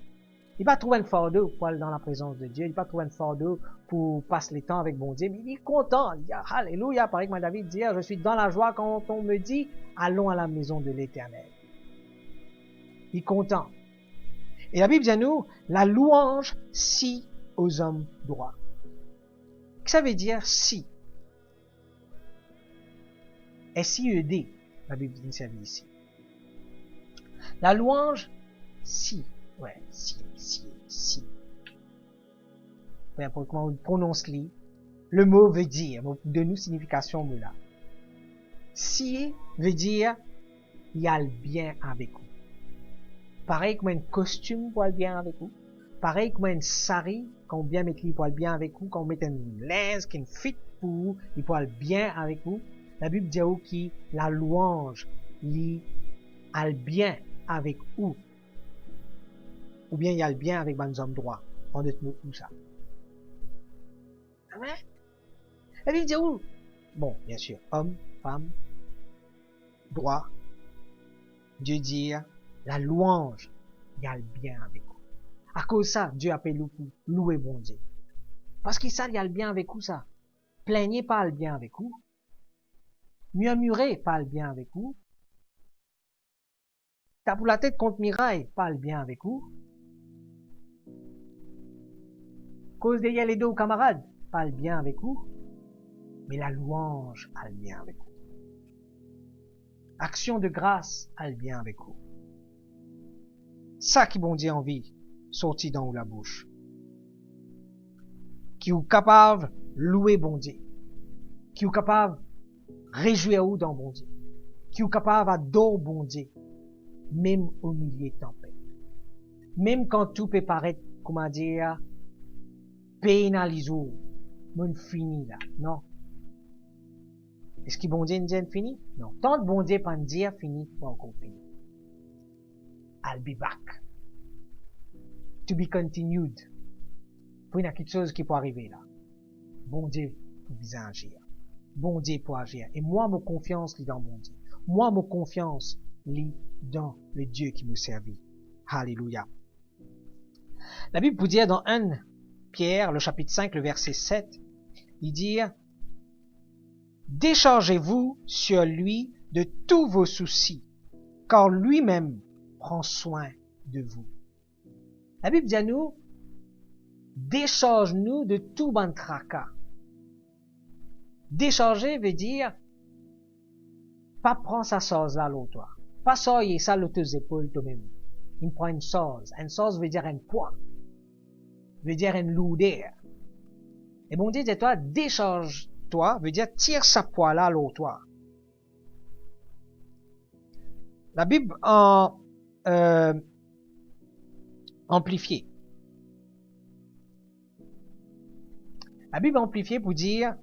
Il va trouver un fardeau pour aller dans la présence de Dieu. Il va trouver un fardeau pour passer le temps avec bon Dieu. Mais il est content. Il dit, alléluia. Pareil que David dit, je suis dans la joie quand on me dit, allons à la maison de l'Éternel. Il est content. Et la Bible dit à nous, la louange, si aux hommes droits. Qu'est-ce que ça veut dire, si? S-I-E-D, la Bible dit ça ici. La louange, si. Ouais, si. Peu importe comment on prononce le mot veut dire, de nous signification mot là. Si veut dire, il y a le bien avec vous. pareil comme un costume pour aller bien avec vous, pareil comme un sari qu'on bien mettre lui pour aller bien avec vous, qu'on met un linge qui est fit pour vous, il pour aller bien avec vous. La Bible dit où qui la louange li al bien avec vous, ou bien il a le bien avec les hommes droits. On est où ça? Amen. La Bible dit où? Bon, bien sûr, homme, femme, droit. Dieu dit la louange, il a le bien avec vous. À cause de ça, Dieu appelle vous louer bon Dieu. Parce qu'il ça, il y a le bien avec vous, ça. Plaignez pas le bien avec vous. Murmurez pas le bien avec vous. T'as pour la tête contre miraille, pas le bien avec vous. Cause derrière les deux camarades, pas le bien avec vous. Mais la louange a le bien avec vous. Action de grâce a le bien avec vous. Ça qui bon Dieu envie, sorti dans la bouche. Qui est capable louer bon Dieu. Qui est capable réjouir ou dans bon Dieu. Qui est capable adorer bon Dieu. Même au milieu de tempête. Même quand tout peut paraître, comment dire, pénalisé. Mon fini là, non. Est-ce que bon Dieu nous dit fini? Non. Tant de bon Dieu pas nous dire fini, pas encore fini. I'll be back. To be continued. Pour il y a quelque chose qui peut arriver là. Bon Dieu pour bien agir. Bon Dieu pour agir. Et moi, ma confiance lit dans bon Dieu. Moi, ma confiance lit dans le Dieu qui me servit. Alléluia. La Bible peut dire dans 1 Pierre, le chapitre 5, le verset 7, il dit déchargez-vous sur lui de tous vos soucis, car lui-même prend soin de vous. La Bible dit à nous, décharge-nous de tout bon tracas. Décharger veut dire, pas prendre sa sauce là, l'autre, toi. Pas soyer ça, l'autre tes épaules, toi-même. Il prend une sauce. Une sauce veut dire un poids. Veut dire une lourdeur. Et bon Dieu dit, toi, décharge-toi, veut dire, tire sa poids là, l'autre, toi. La Bible en amplifiée. La Bible amplifiée pour dire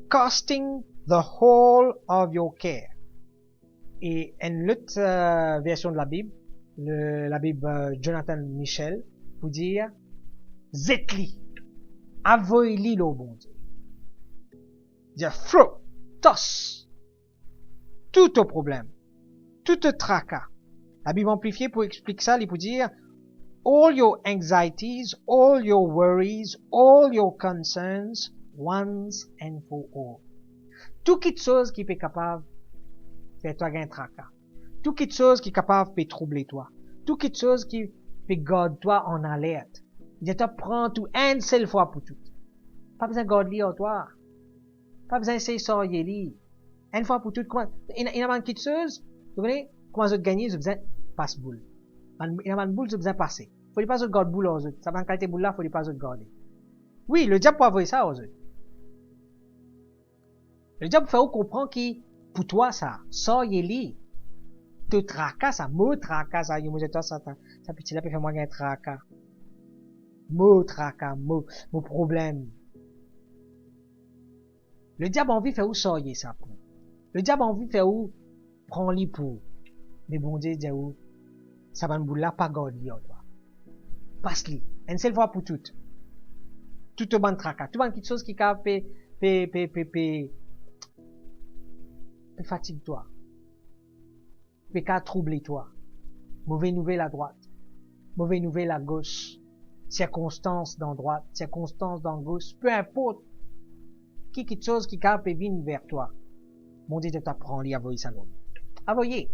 casting the whole of your care. Et une autre version de la Bible, la Bible Jonathan Michel, pour dire zetli, avoyez-li le bon Dieu. Dire throw, toss, tout au problème, tout au tracas. La Bible amplifiée pour expliquer ça, il peut dire all your anxieties, all your worries, all your concerns, once and for all. Tout quelque chose qui est capable de faire toi un tracas. Tout quelque chose qui est capable de troubler toi. Tout quelque chose qui peut garder toi en alerte. Il dit, prends tout une seule fois pour tout. Pas besoin de garder à toi. Pas besoin d'essayer de sortir. Une fois pour tout. Il y a une quelque chose, vous voyez, comment vous gagnez, vous besoin de passe-boule. Il y a une boule, vous besoin de passer. Faut pas de garder boule aux autres. Ça va en qualité boule là, faut pas de garder. Oui, le diable peut avoir ça aux autres. Le diable fait comprendre que, pour toi, ça, sortir te tracas, ça, me tracas, ça, yo, ça petit là, peut faire moi un tracas. Me tracas, me problème. Le diable a envie de faire où sortir ça pour. Le diable a envie de faire où prendre-li pour. Mais bon Dieu dit où, ça va nous boule là, pas garder toi. Passe-li. Une seule fois pour toutes. Tout le bon tracas. Tout le bon quelque chose qui fatigue toi. Peut troubler toi. Mauvaise nouvelle à droite. Mauvaise nouvelle à gauche. Circonstance dans droite. Circonstance dans gauche. Peu importe. Quelque chose qui peut venir vers toi. Mon Dieu t'apprend à avoyer ça non. Avoyer.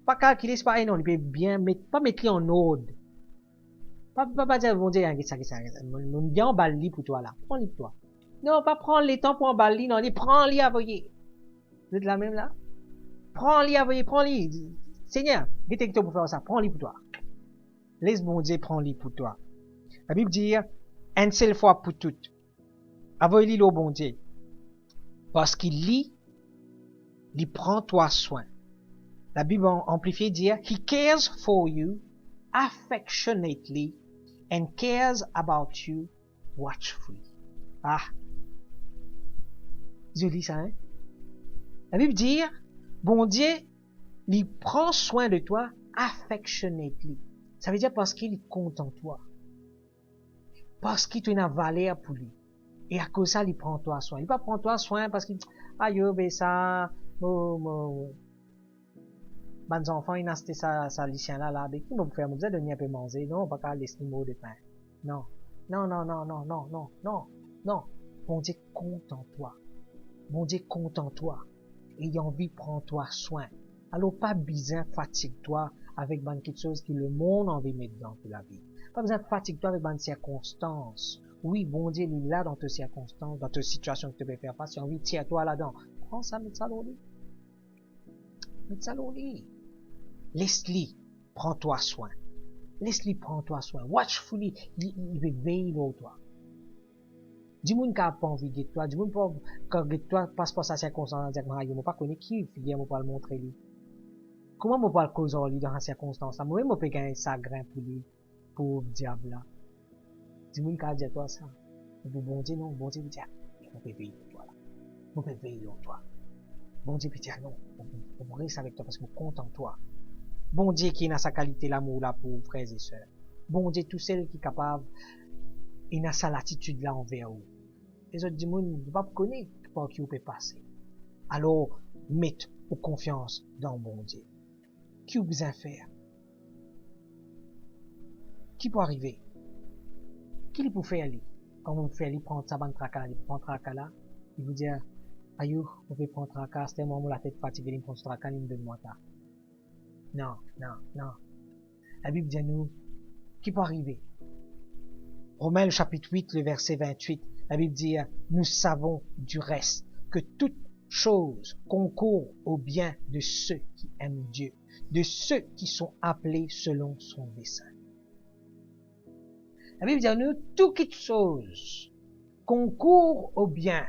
Pas calculer, c'est pas non. Il peut bien mettre, pas mettre en ordre. Pas dire, mon Dieu, ça. Nous bien emballer pour toi là. Prends-le pour toi. Non, pas prendre les temps pour emballer, non, prends-le à voyer. Vous êtes là même là? Prends-le à voyer, prends-le. Seigneur, détecte pour faire ça, prends-le pour toi. Laisse bon Dieu, prends-le pour toi. La Bible dit, une seule fois pour toutes. Avoye-le au bon Dieu. Parce qu'il lit, il prend toi soin. La Bible amplifiée dit, He cares for you affectionately and cares about you watchfully. Ah, je lis ça, hein? La Bible dit, bon Dieu, il prend soin de toi affectionately. Ça veut dire parce qu'il compte en toi. Parce qu'il te une valeur pour lui. Et à cause de ça, il prend toi soin. Il va prendre toi soin parce qu'il, aïe, ben ça, ban enfants, ils n'ont ça, lycéen là, ben, qui m'a fait, vous avez donné un peu manger, non, pas qu'à laisser mot de pain. Non. Non, non, non, non, non, non, non, non. Bon Dieu compte en toi. Bon Dieu compte en toi. Et il a envie de prendre toi soin. Alors, pas besoin de fatigue-toi avec quelque chose que le monde a envie de mettre dans la vie. Pas besoin de fatigue-toi avec des circonstances. Oui, bon Dieu, il est là dans tes circonstances, dans tes situations que tu peux faire face. Il a envie de tirer toi là-dedans. Prends ça, mets ça au lit. Mets ça au lit. Laisse-lui, prends-toi soin. Laisse-lui, prends-toi soin. Watchfully, il veut veiller sur toi. Dis-moi qui n'a pas envie de toi. Dis-moi quand toi passe par sa circonstance, dire, je ne pas connais qui, je ne pas le montrer lui. Comment je peux le causer lui dans cette circonstance? Moi, je peux gagner ça grain pour lui, pauvre diable là. Dis-moi qui a dit toi ça. Bon Dieu, non, bon Dieu, dire, on peut veiller sur toi là. On peut veiller sur toi. Bon Dieu, peut dire, non, on reste avec toi parce qu'on compte en toi. Bon Dieu qui a sa qualité l'amour là pour frères et sœurs. Bon Dieu, tout celle qui est capable, il a sa latitude là envers vous. Les autres disent, ne pas connaître par qui vous peut passer. Alors, mettez vos confiance dans bon Dieu. Qui vous besoin faire? Qui peut arriver? Qui peut faire lui? Quand vous faites lui prendre sa bande tracas, il prend tracas là, il vous dit, aïe, vous pouvez prendre tracas, c'est un moment où la tête fatiguée, il prend ce tracas, il me donne moi ça. Non, non, non. La Bible dit à nous, qui peut arriver? Romains le chapitre 8, le verset 28, la Bible dit, nous savons du reste que toute chose concourt au bien de ceux qui aiment Dieu, de ceux qui sont appelés selon son dessein. La Bible dit à nous, toute chose concourt au bien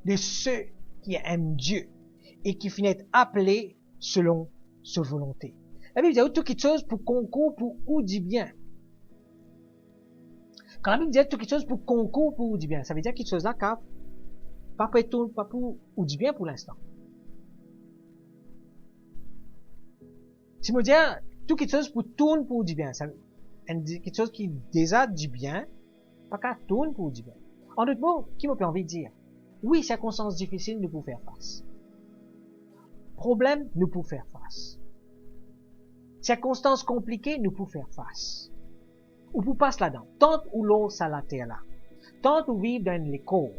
de ceux qui aiment Dieu et qui finissent appelés selon sa volonté. La Bible dit à nous, toute chose pour concours pour ou du bien. Quand la Bible dit quelque chose pour concours pour du bien, ça veut dire quelque chose là, car pas pour ou du bien pour l'instant. Si me dit tout quelque chose pour tourner pour du bien, ça veut dire quelque chose qui déjà du bien, pas qu'à tourner pour du bien. En d'autres mots, qui me peut envie de dire, oui, circonstances difficiles, nous pouvons faire face. Problème, nous pouvons faire face. Circonstances compliquées, nous pouvons faire face. Ou pour passer là-dedans, tant ou l'eau ça la terre là, tant ou vivre dans l'école,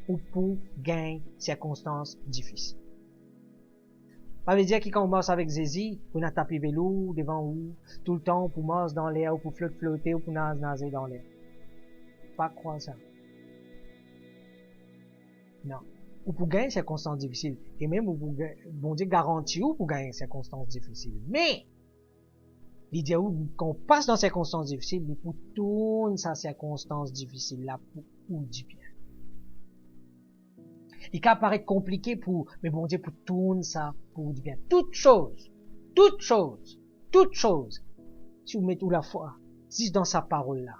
ou pour gagner circonstances difficiles. Ça veut dire que quand on marche avec Zézi, pour n'a tapé vélo devant vous, tout le temps, pour marcher dans l'air, ou pour flotter, ou pour nager dans l'air. Pas croire ça. Non. Ou pour gagner circonstances difficiles. Et même, bon Dieu garantit ou pour gagner circonstances difficiles. Mais, il dit qu'on passe dans circonstances difficiles, il faut tourner sa circonstance difficile là pour du bien. Il peut paraître compliqué mais bon Dieu, pour tourner ça pour du bien. Toute chose, si vous mettez tout la foi, si dans sa parole là,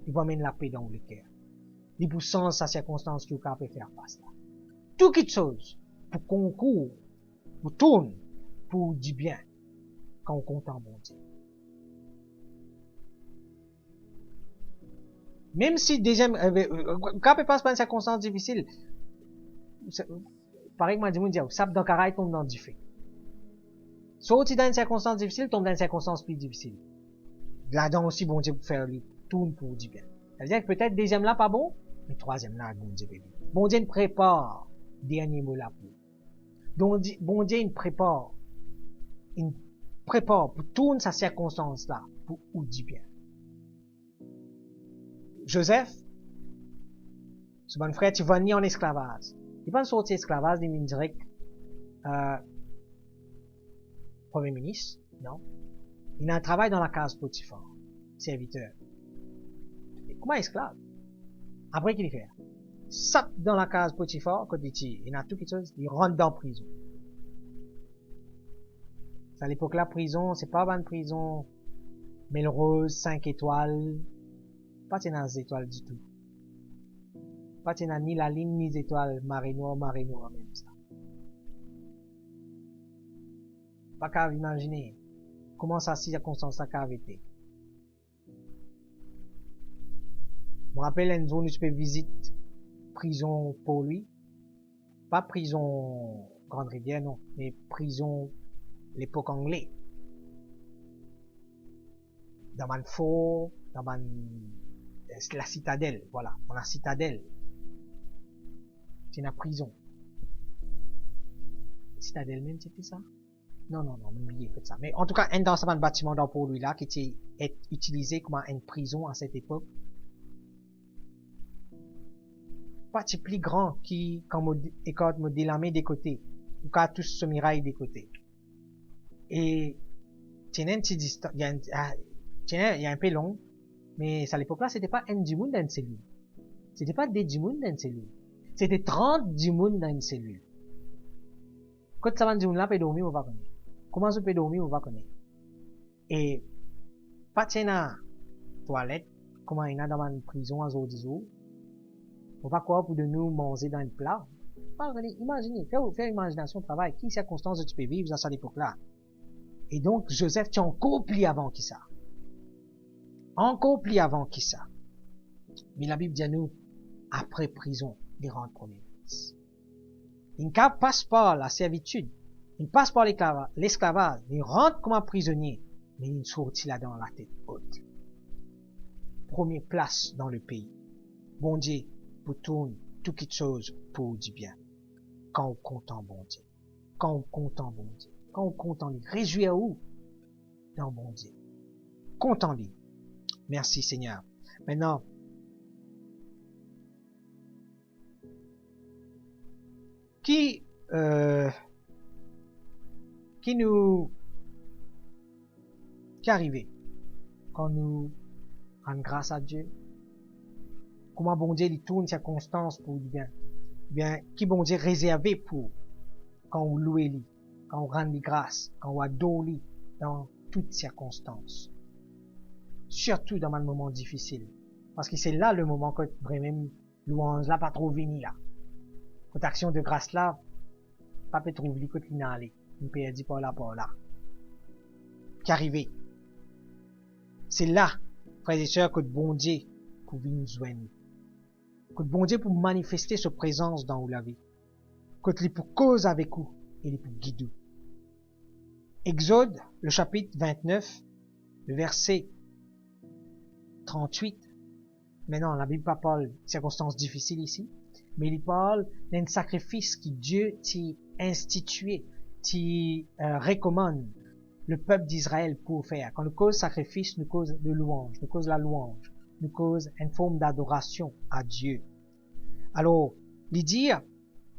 il va mettre la paix dans le cœur. Il vous sent sa circonstance qui vous peut faire face là. Toute chose, pour concours, pour tourner pour du bien, quand on compte en bon Dieu. Même si deuxième, quand on passe par une circonstance difficile, pareil que moi, dis-moi, ça dans caraï tombe dans du fait. Soit tu dans une circonstance difficile, tombe dans une circonstance plus difficile. Là-dedans aussi, bon Dieu, pour faire lui, tourne pour du bien. Ça veut dire que peut-être deuxième là, pas bon, mais troisième là, bon Dieu, bébé. Bon Dieu, il prépare, dernier mot là pour. Bon Dieu, il prépare pour tourner sa circonstance là, pour ou du bien. Joseph, ce bon frère, tu vas ni en esclavage. Il va sortir esclavage, il me direct, Premier ministre, non. Il a un travail dans la case Potiphar, serviteur. Et comment esclave? Après qu'il fait? Sape dans la case Potiphar, quand il a tout quelque chose, il rentre dans la prison. À l'époque-là, prison, c'est pas une prison Melrose, 5 étoiles. Pas t'es dans les étoiles du tout. Pas t'es dans ni la ligne, ni les étoiles. Marée noire, même ça. Pas qu'à imaginer. Comment ça, si circonstance ça qu'a été. Je me rappelle une zone où tu peux visiter prison pour lui. Pas prison Grande Rivière, non. Mais prison l'époque anglaise. Dans un fort, dans la citadelle, voilà, dans la citadelle. C'est une prison. Citadelle même, c'était ça? Non, oubliez que ça. Mais en tout cas, dans ce bâtiment dans pour lui là, qui était utilisé comme une prison à cette époque. Pas de plus grand qui, quand me délamé des côtés, ou quand tous se miraille des côtés. Et, il y a un peu long, mais à l'époque là, c'était pas un dimoun dans une cellule. C'était pas des dimoun dans une cellule. C'était 30 dimoun dans une cellule. Quand ça va dimoun là, peut dormir, on va connaître. Comment ça peut dormir, on va connaître. Et, pas tiens toilette, comment il y a dans une prison à Zodizo. On va quoi pour de nous manger dans le plat. Imaginez, faire imagination au travail. Qui circonstances tu peux vivre dans cette époque-là? Et donc, Joseph, tu es encore plus avant qui ça. Encore plus avant qui ça. Mais la Bible dit à nous, après prison, il rentre premier ministre. Il ne passe pas la servitude. Il passe par l'esclavage. Il rentre comme un prisonnier. Mais il sortit là dans la tête haute. Première place dans le pays. Bon Dieu, pour tourner toute chose pour du bien. Quand on compte en bon Dieu. Quand on compte en bon Dieu. Quand on compte en lui. Réjouir où? Dans bon Dieu. Compte en lui. Merci Seigneur. Maintenant, qui arrivé quand nous rendons grâce à Dieu? Comment bon Dieu lui tourne circonstances pour du bien? Bien, qui bon Dieu réservé pour quand on loue lui, quand on rend lui grâce, quand on adore lui dans toutes circonstances. Surtout dans un moment difficile. Parce que c'est là le moment que vraiment louange là pas trop venir là. Cette action de grâce là, pas peut trouver que tu n'as allé. Une perdit par là. Qui arrivé. C'est là, frères et sœurs, que bon Dieu pour venir nous joindre. Que bon Dieu pour manifester sa présence dans la vie. Que tu pour cause avec vous et pour guider. Exode, le chapitre 29, le verset 38. Maintenant, la Bible parle de circonstances difficiles ici, mais il parle d'un sacrifice que Dieu t'a institué, t'a recommande le peuple d'Israël pour faire. Quand nous cause sacrifice, nous cause de louange, nous cause la louange, nous cause une forme d'adoration à Dieu. Alors, il dit,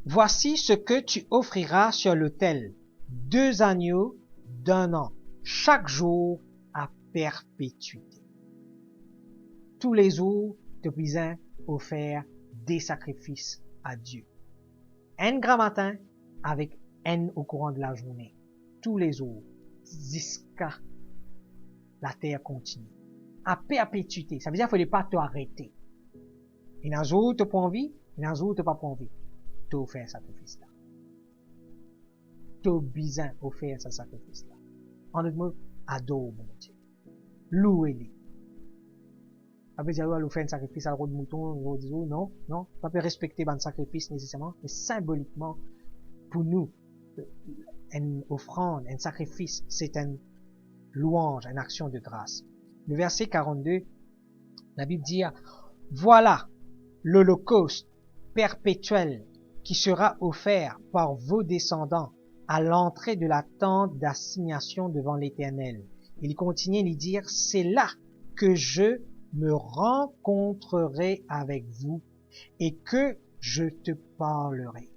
voici ce que tu offriras sur l'autel, 2 agneaux d'1 an, chaque jour à perpétuité. Tous les jours, tu besoin offrir des sacrifices à Dieu. Un grand matin avec un au courant de la journée. Tous les jours, jusqu'à la terre continue. À perpétuité. Ça veut dire qu'il ne faut pas t'arrêter. Il y a un jour, tu n'as pas envie. Il y a un jour, tu n'as pas envie. Tu offert sacrifice là. Tu as besoin offrir ce sacrifice là. En d'autres mots, adore mon Dieu. Louez-le. Après, dire, on fait un sacrifice à la roue de mouton, non, pas peut respecter un sacrifice nécessairement, mais symboliquement, pour nous, une offrande, un sacrifice, c'est une louange, une action de grâce. Le verset 42, la Bible dit, voilà l'holocauste perpétuel qui sera offert par vos descendants à l'entrée de la tente d'assignation devant l'Éternel. Il continue de dire, c'est là que je me rencontrerai avec vous et que je te parlerai.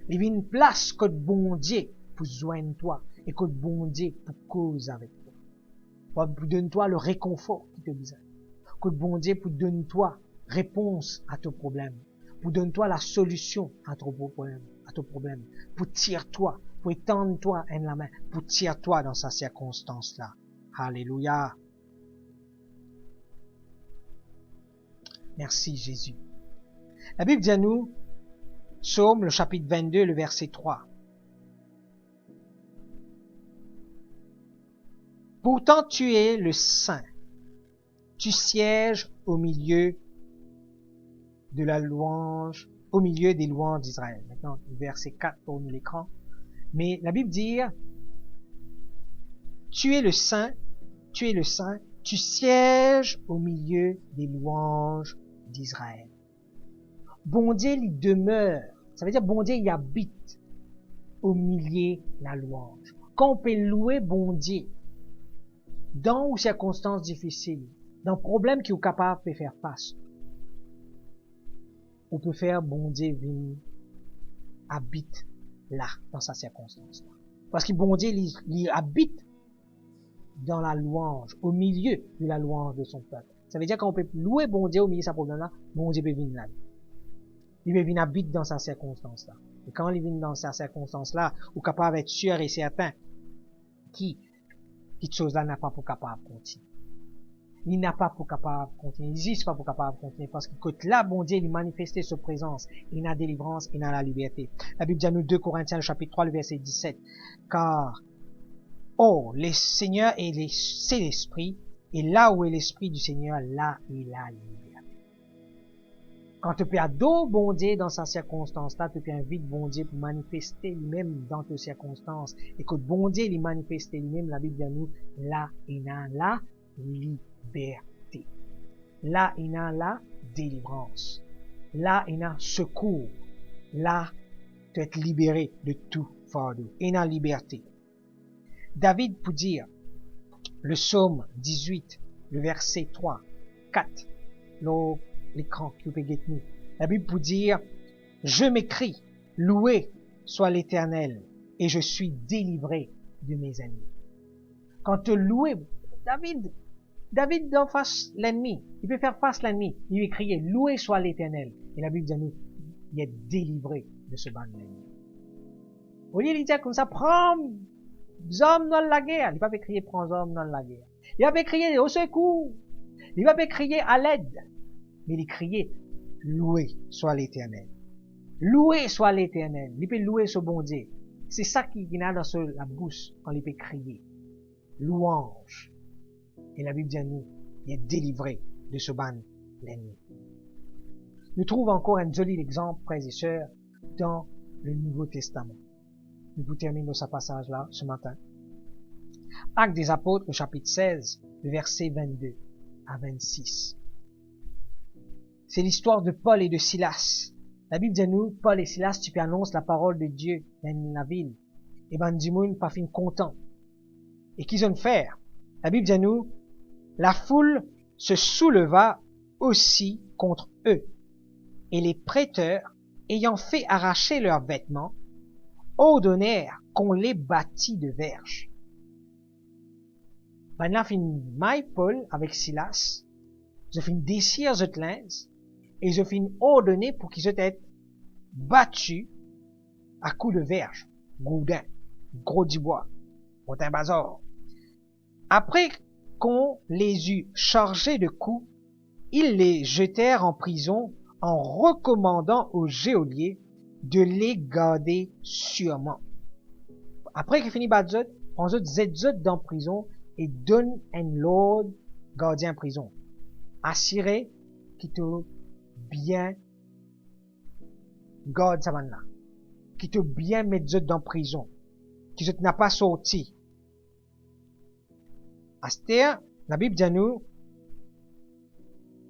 Il y a une place que bon Dieu pour joindre toi et que bon Dieu pour cause avec toi. Pour donner toi le réconfort qui te besoin. Que bon Dieu pour donner toi réponse à ton problème. Pour donner toi la solution à ton problème. Pour tirer toi pour étendre toi en la main, pour tirer toi dans sa circonstance-là. Alléluia. Merci Jésus. La Bible dit à nous, Psaume, le chapitre 22, le verset 3. Pourtant tu es le Saint, tu sièges au milieu de la louange, au milieu des louanges d'Israël. Maintenant, verset 4 pour nous l'écran. Mais la Bible dit, tu es le Saint, tu es le Saint, tu sièges au milieu des louanges d'Israël. Bon Dieu, il demeure. Ça veut dire, bon Dieu, il habite au milieu de la louange. Quand on peut louer bon Dieu, dans les circonstances difficiles, dans le problème qui est capable de faire face, on peut faire bon Dieu venir, habite là, dans sa circonstance-là. Parce que bon Dieu, il habite dans la louange, au milieu de la louange de son peuple. Ça veut dire qu'on peut louer bon Dieu au milieu de sa problème-là, bon Dieu peut venir là. Il peut venir habiter dans sa circonstance-là. Et quand il vient dans sa circonstance-là, ou capable d'être sûr et certain qui cette chose-là n'a pas pour capable de continuer. Il n'a pas pour capable de continuer. Il n'existe pas pour capable de continuer. Parce que quand là, bon Dieu, il manifestait sa présence. Il a délivrance, il a la liberté. La Bible dit à nous 2 Corinthiens, le chapitre 3, le verset 17. Car, oh, le Seigneur c'est l'Esprit. Et là où est l'Esprit du Seigneur, là, il a la liberté. Quand tu peux adorer bon Dieu dans sa circonstance, là, tu peux inviter bon Dieu pour manifester lui-même dans tes circonstances. Et quand bon Dieu il manifeste lui-même, la Bible dit à nous, là, il a la liberté. Là, il a la délivrance. Là, il a secours. Là, tu es libéré de tout fardeau. Il a liberté. David peut dire, le psaume 18, le verset 3, 4, l'écran qui peut get nous. La Bible peut dire, je m'écris, loué soit l'Éternel, et je suis délivré de mes ennemis. Quand tu loues, David doit face l'ennemi. Il peut faire face l'ennemi. Il peut crier, loué soit l'Éternel. Et la Bible dit à nous, il est délivré de ce ban de l'ennemi. Au lieu de dire comme ça, prends hommes dans la guerre. Il va pas crier, prends hommes dans la guerre. Il va pas crier au secours. Il va pas crier à l'aide. Mais il criait, loué soit l'Éternel. Loué soit l'Éternel. Il peut louer ce bon Dieu. C'est ça qui a dans la bouche quand il peut crier. Louange. Et la Bible dit à nous, il est délivré de ce ban l'ennemi. Nous trouvons encore un joli exemple, frères et sœurs, dans le Nouveau Testament. Nous vous terminons ce passage-là ce matin. Actes des Apôtres, au chapitre 16, le verset 22 à 26. C'est l'histoire de Paul et de Silas. La Bible dit à nous, Paul et Silas, tu peux annoncer la parole de Dieu dans la ville. Et ben, du monde, pas fin content. Et qu'ils ont fait? La Bible dit à nous, la foule se souleva aussi contre eux. Et les prêteurs, ayant fait arracher leurs vêtements, ordonnèrent qu'on les bâtît de verges. Maintenant, fin maille Paul avec Silas, ils ont fait déchirer cette linge, et ils ont fait ordonner pour qu'ils soient battus à coups de verge, goudin, gros du bois, un bazar. Après qu'on les eut chargés de coups, ils les jetèrent en prison en recommandant aux geôliers de les garder sûrement. Après qu'il finit battre, on zet dans prison et donne un l'ordre gardien en prison. Assuré qu'il te bien garde sa là, qu'il te bien mette dans prison, qu'il n'a pas sorti. Astère, la Bible dit à nous,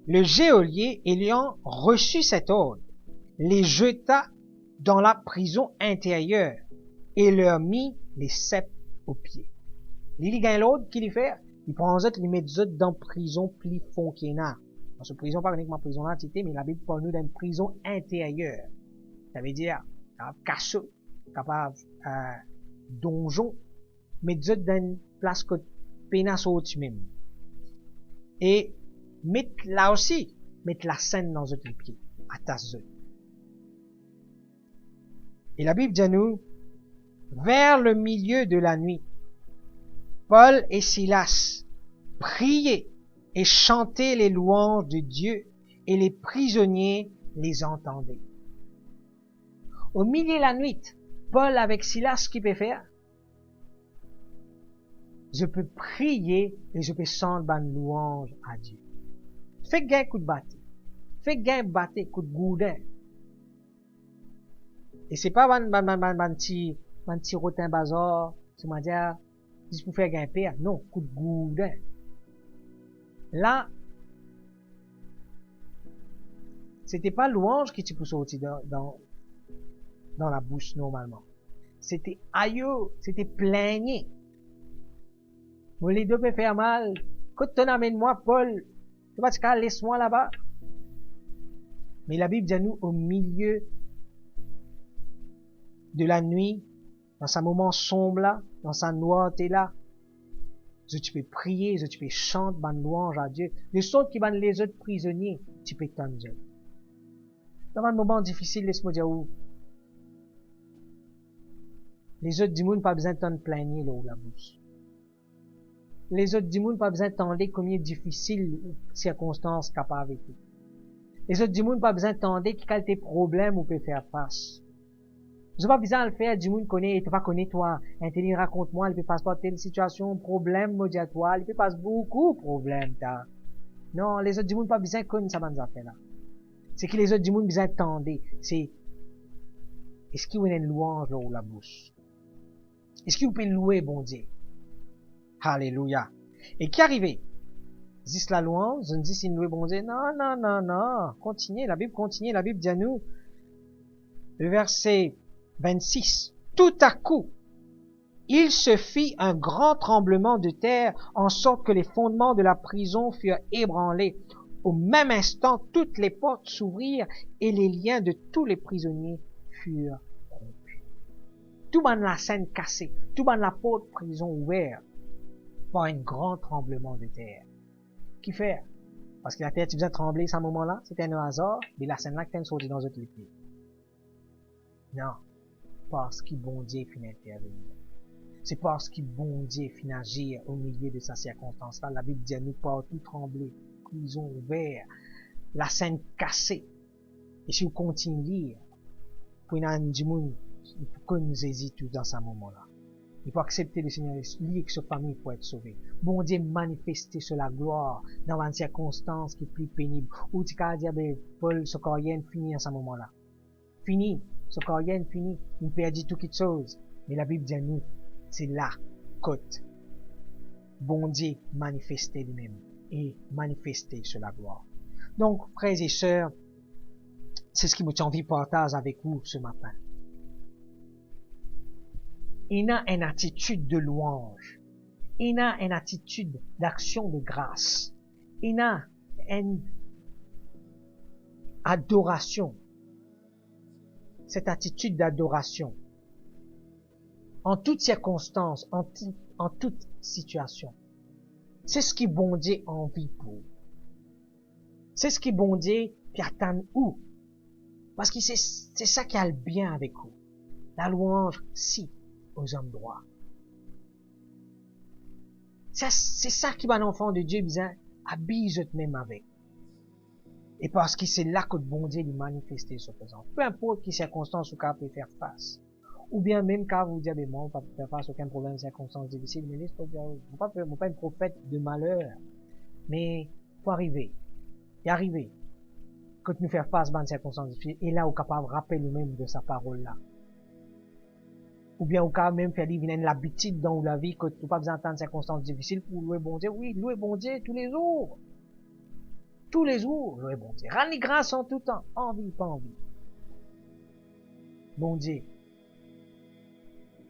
le geôlier ayant reçu cet ordre, les jeta dans la prison intérieure et leur mit les ceps aux pieds. Il gagne l'ordre qu'il y fait, il prend les autres, il met dans prison plus fond qu'il y en a. Dans ce prison, pas uniquement prison d'entité, mais la Bible parle nous d'une prison intérieure. Ça veut dire, cachot, capable, donjon, mais dans une place que pénasse au-dessus même. Et, mettre là aussi, mettre la scène dans les pieds, à tasse. Et la Bible dit à nous, vers le milieu de la nuit, Paul et Silas priaient et chantaient les louanges de Dieu, et les prisonniers les entendaient. Au milieu de la nuit, Paul avec Silas, ce qu'il peut faire? Je peux prier et je peux chanter une louange à Dieu. Fais gain coup de bâté. Fais gain bâté coup de goudin. Et c'est pas un petit rotin bazar, tu m'as dit, juste pour faire gain père. Non, coup de goudin. Là, c'était pas louange qui tu peux sortir dans la bouche normalement. C'était aïe, c'était plaigner. Moi, les deux peuvent faire mal. Quand tu amènes-moi, Paul, tu vas te laisse-moi là-bas. Mais la Bible dit à nous, au milieu de la nuit, dans ce moment sombre là, dans sa noirté là, tu peux prier, tu peux chanter bonne louange à Dieu. Les autres qui vont les autres prisonniers, tu peux t'en Dieu. Dans un moment difficile, laisse-moi dire où. Les autres du monde pas besoin de t'en plaigner là où la bouche. Les autres du monde pas besoin de t'entendre combien difficile circonstances capables avec eux. Les autres du monde pas besoin de t'entendre quels tes problèmes ou peut faire face. Ils n'ont pas besoin de le faire, du monde connaît, et tu pas connaître toi. Intelligent raconte-moi, il peut passer par telle situation, problème, me dit à toi, il peut passer beaucoup de problèmes, t'as. Non, les autres du monde pas besoin de connaître ça, dans affaires là. C'est que les autres du monde besoin de t'entendre. C'est, est-ce qu'il y a une louange là ou la bouche? Est-ce qu'il vous peut louer, bon Dieu? Alléluia. Et qui arrivé? Dis la louange, je ne dis si louer, bon Dieu. Non, non, non, non. Continuez, la Bible continue, la Bible dit à nous. Le verset 26. Tout à coup, il se fit un grand tremblement de terre, en sorte que les fondements de la prison furent ébranlés. Au même instant, toutes les portes s'ouvrirent et les liens de tous les prisonniers furent rompus. Tout dans la scène cassée, tout dans la porte de prison ouverte par un grand tremblement de terre. Qui fait? Parce que la terre, tu faisais trembler à ce moment-là, c'était un hasard, mais la scène là que t'aimes sortir dans un truc. Non. Parce qu'il bon Dieu finit intervenir. C'est parce qu'il bon Dieu finit agir au milieu de sa circonstance-là. La Bible dit à nous partout trembler, prison ouverte, la scène cassée. Et si vous continuez à lire, pour une du monde, il faut que nous hésitons dans ce moment-là. Il faut accepter le Seigneur, lier que sa famille pour être sauvé. Bon Dieu manifester sur la gloire dans une circonstance qui est plus pénible. Ou tu peux dire, ben, Paul, ce carrière finit à ce moment-là. Fini. Ce carrière fini. Il perdit tout quelque chose. Mais la Bible dit à nous, c'est là, côte. Bon Dieu manifester lui-même et manifester sur la gloire. Donc, frères et sœurs, c'est ce qui me tient envie de partager avec vous ce matin. Il a une attitude de louange. Il a une attitude d'action de grâce. Il a une adoration. Cette attitude d'adoration. En toutes circonstances, en toute situation. C'est ce qui bon Dieu a envie pour. C'est ce qui bon Dieu puis attend où. Parce que c'est ça qui a le bien avec vous. La louange, si, aux hommes droits. C'est ça qui va l'enfant de Dieu besoin habille même avec. Et parce que c'est là que le bon Dieu lui manifeste sur présent. Peu importe quelle circonstance ou cas peut faire face. Ou bien même quand vous dites, moi, on ne peut pas faire face à aucun problème, circonstance difficile, mais laisse pas dire, on ne pas un prophète de malheur. Mais, faut arriver. Et arriver. Quand nous faire face à une circonstance difficile, et là, on est capable de rappeler nous-mêmes de sa parole là. Ou bien, au cas même faire une l'habitude dans la vie, que tu n'as pas besoin d'entendre circonstances difficiles pour louer bon Dieu. Oui, louer bon Dieu tous les jours. Tous les jours, louer bon Dieu. Rendre grâce en tout temps. Envie, pas envie. Bon Dieu.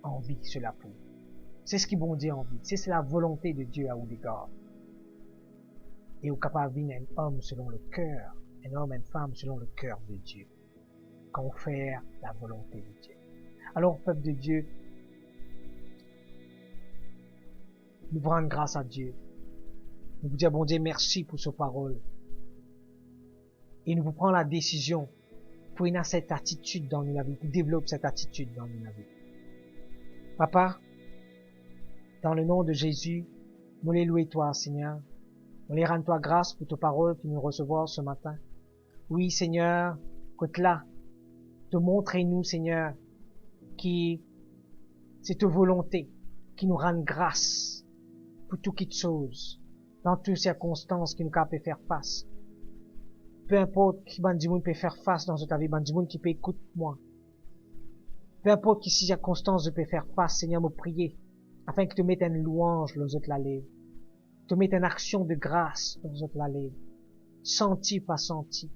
Envie, cela pour. C'est ce qui bon Dieu envie. C'est la volonté de Dieu à ou l'égard. Et au capable de un homme selon le cœur. Un homme, une femme selon le cœur de Dieu. Qu'on fait la volonté de Dieu. Alors, peuple de Dieu, nous rendons grâce à Dieu. Nous vous disons, bon Dieu, merci pour cette parole. Et nous vous prenons la décision pour avoir cette attitude dans nos vies, pour développer cette attitude dans nos vies. Papa, dans le nom de Jésus, nous les louons toi, Seigneur. Nous les rendons toi grâce pour tes paroles que nous recevons ce matin. Oui, Seigneur, que là, te montrez-nous, Seigneur, qui c'est ta volonté qui nous rende grâce pour toute chose, dans toutes circonstances qui nous capables de faire face. Peu importe qui bandimoun peut faire face dans cette vie, bandimoun qui peut écouter moi. Peu importe qui circonstances je peux faire face, Seigneur, me prier, afin que tu mettes une louange dans cette lèvre, te mettes une action de grâce dans cette lèvre, senti, pas senti,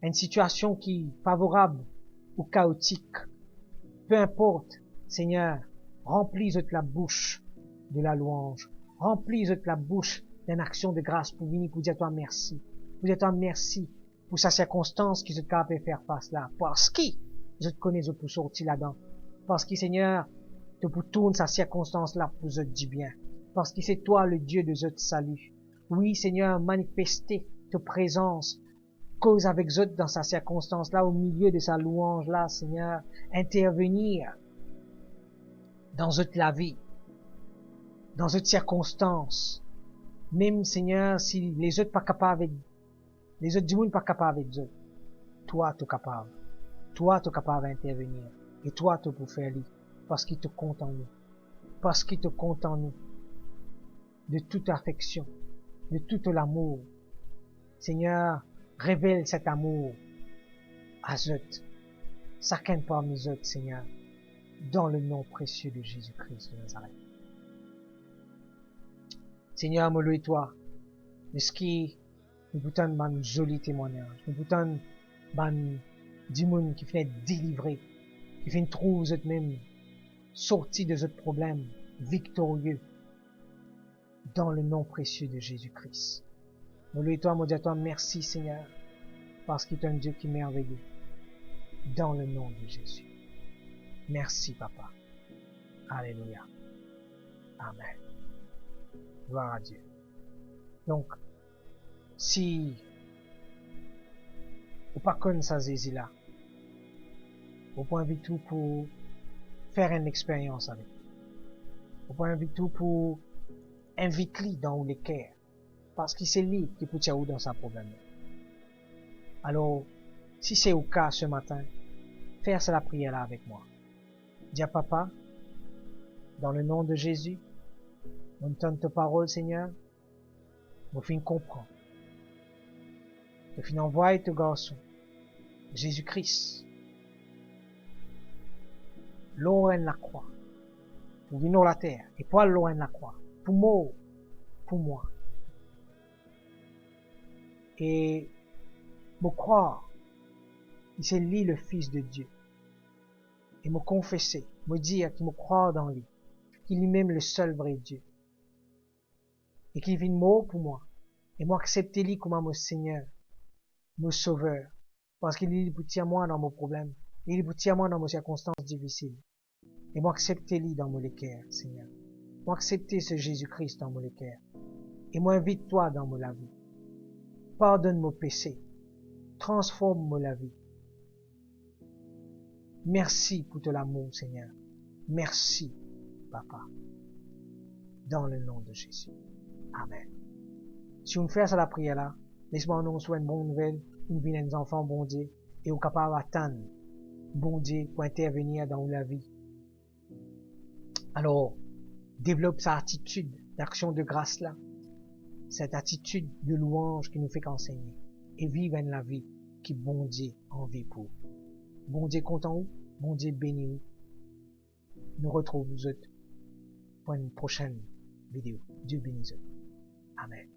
une situation qui est favorable ou chaotique. Peu importe, Seigneur, remplis la bouche de la louange, remplis la bouche d'une action de grâce pour venir pour dire toi merci. Pour dire toi merci pour sa circonstance qui se capable de faire face là. Parce qui je te connais, je peux sortir là-dedans. Parce que Seigneur, te pour tourner sa circonstance là pour te dire bien. Parce que c'est toi le Dieu de notre salut. Oui, Seigneur, manifester ta présence, cause avec eux dans sa circonstance là, au milieu de sa louange là, Seigneur, intervenir dans la vie, dans cette circonstance. Même, Seigneur, si les autres pas capables avec, les autres du monde pas capables avec eux, toi, tu es capable. Toi, tu es capable d'intervenir. Et toi, tu peux faire lui. Parce qu'il te compte en nous. Parce qu'il te compte en nous. De toute affection. De tout l'amour. Seigneur, révèle cet amour à eux. Chacun parmi eux, Seigneur. Dans le nom précieux de Jésus-Christ de Nazareth. Seigneur, me loue toi. De ce qui nous boutonne ban joli témoignage. Nous boutonne ban du monde qui finit délivré. Qui finit trouver eux-mêmes sortis de ce problème victorieux. Dans le nom précieux de Jésus-Christ. Me loue toi, me dis à toi merci Seigneur. Parce qu'il est un Dieu qui est merveilleux. Dans le nom de Jésus. Merci, Papa. Alléluia. Amen. Gloire à Dieu. Donc, si vous pas connaissez ça Jésus là, vous pouvez inviter tout pour faire une expérience avec. Vous pouvez inviter tout pour inviter dans les cœurs. Parce que c'est lui qui peut tirer dans sa problème. Alors, si c'est au cas ce matin, faire la prière là avec moi. Dis à Papa, dans le nom de Jésus, on donne ta parole, Seigneur, on fin comprendre. On fin envoyer ton garçon, Jésus-Christ, loin la croix, pour venir la terre, et pas loin la croix, pour moi, pour moi. Et me croire, que c'est lui le Fils de Dieu. Et me confesser, me dire qu'il me croit dans lui, qu'il est lui-même le seul vrai Dieu. Et qu'il vit mort pour moi. Et moi accepter lui comme mon Seigneur, mon Sauveur. Parce qu'il est pour tirer moi dans mon problème. Il est pour tirer moi dans mes circonstances difficiles. Et moi accepter lui dans mon cœur, Seigneur. Moi accepter ce Jésus-Christ dans mon cœur. Et moi invite toi dans mon la vie. Pardonne mon péché. Transforme mon la vie. Merci pour ton amour, Seigneur. Merci, Papa. Dans le nom de Jésus. Amen. Si on fait ça la prière là, laisse-moi nous souhaiter une bonne nouvelle, une vie des enfants, bon Dieu, et on est capable d'attendre, bon Dieu, pour intervenir dans la vie. Alors, développe cette attitude d'action de grâce là, cette attitude de louange qui nous fait qu'enseigner, et vivre la vie qui bon Dieu en vie pour. Bon Dieu content où? Bon Dieu béni où? Nous retrouvons pour une prochaine vidéo. Dieu bénisse. Amen.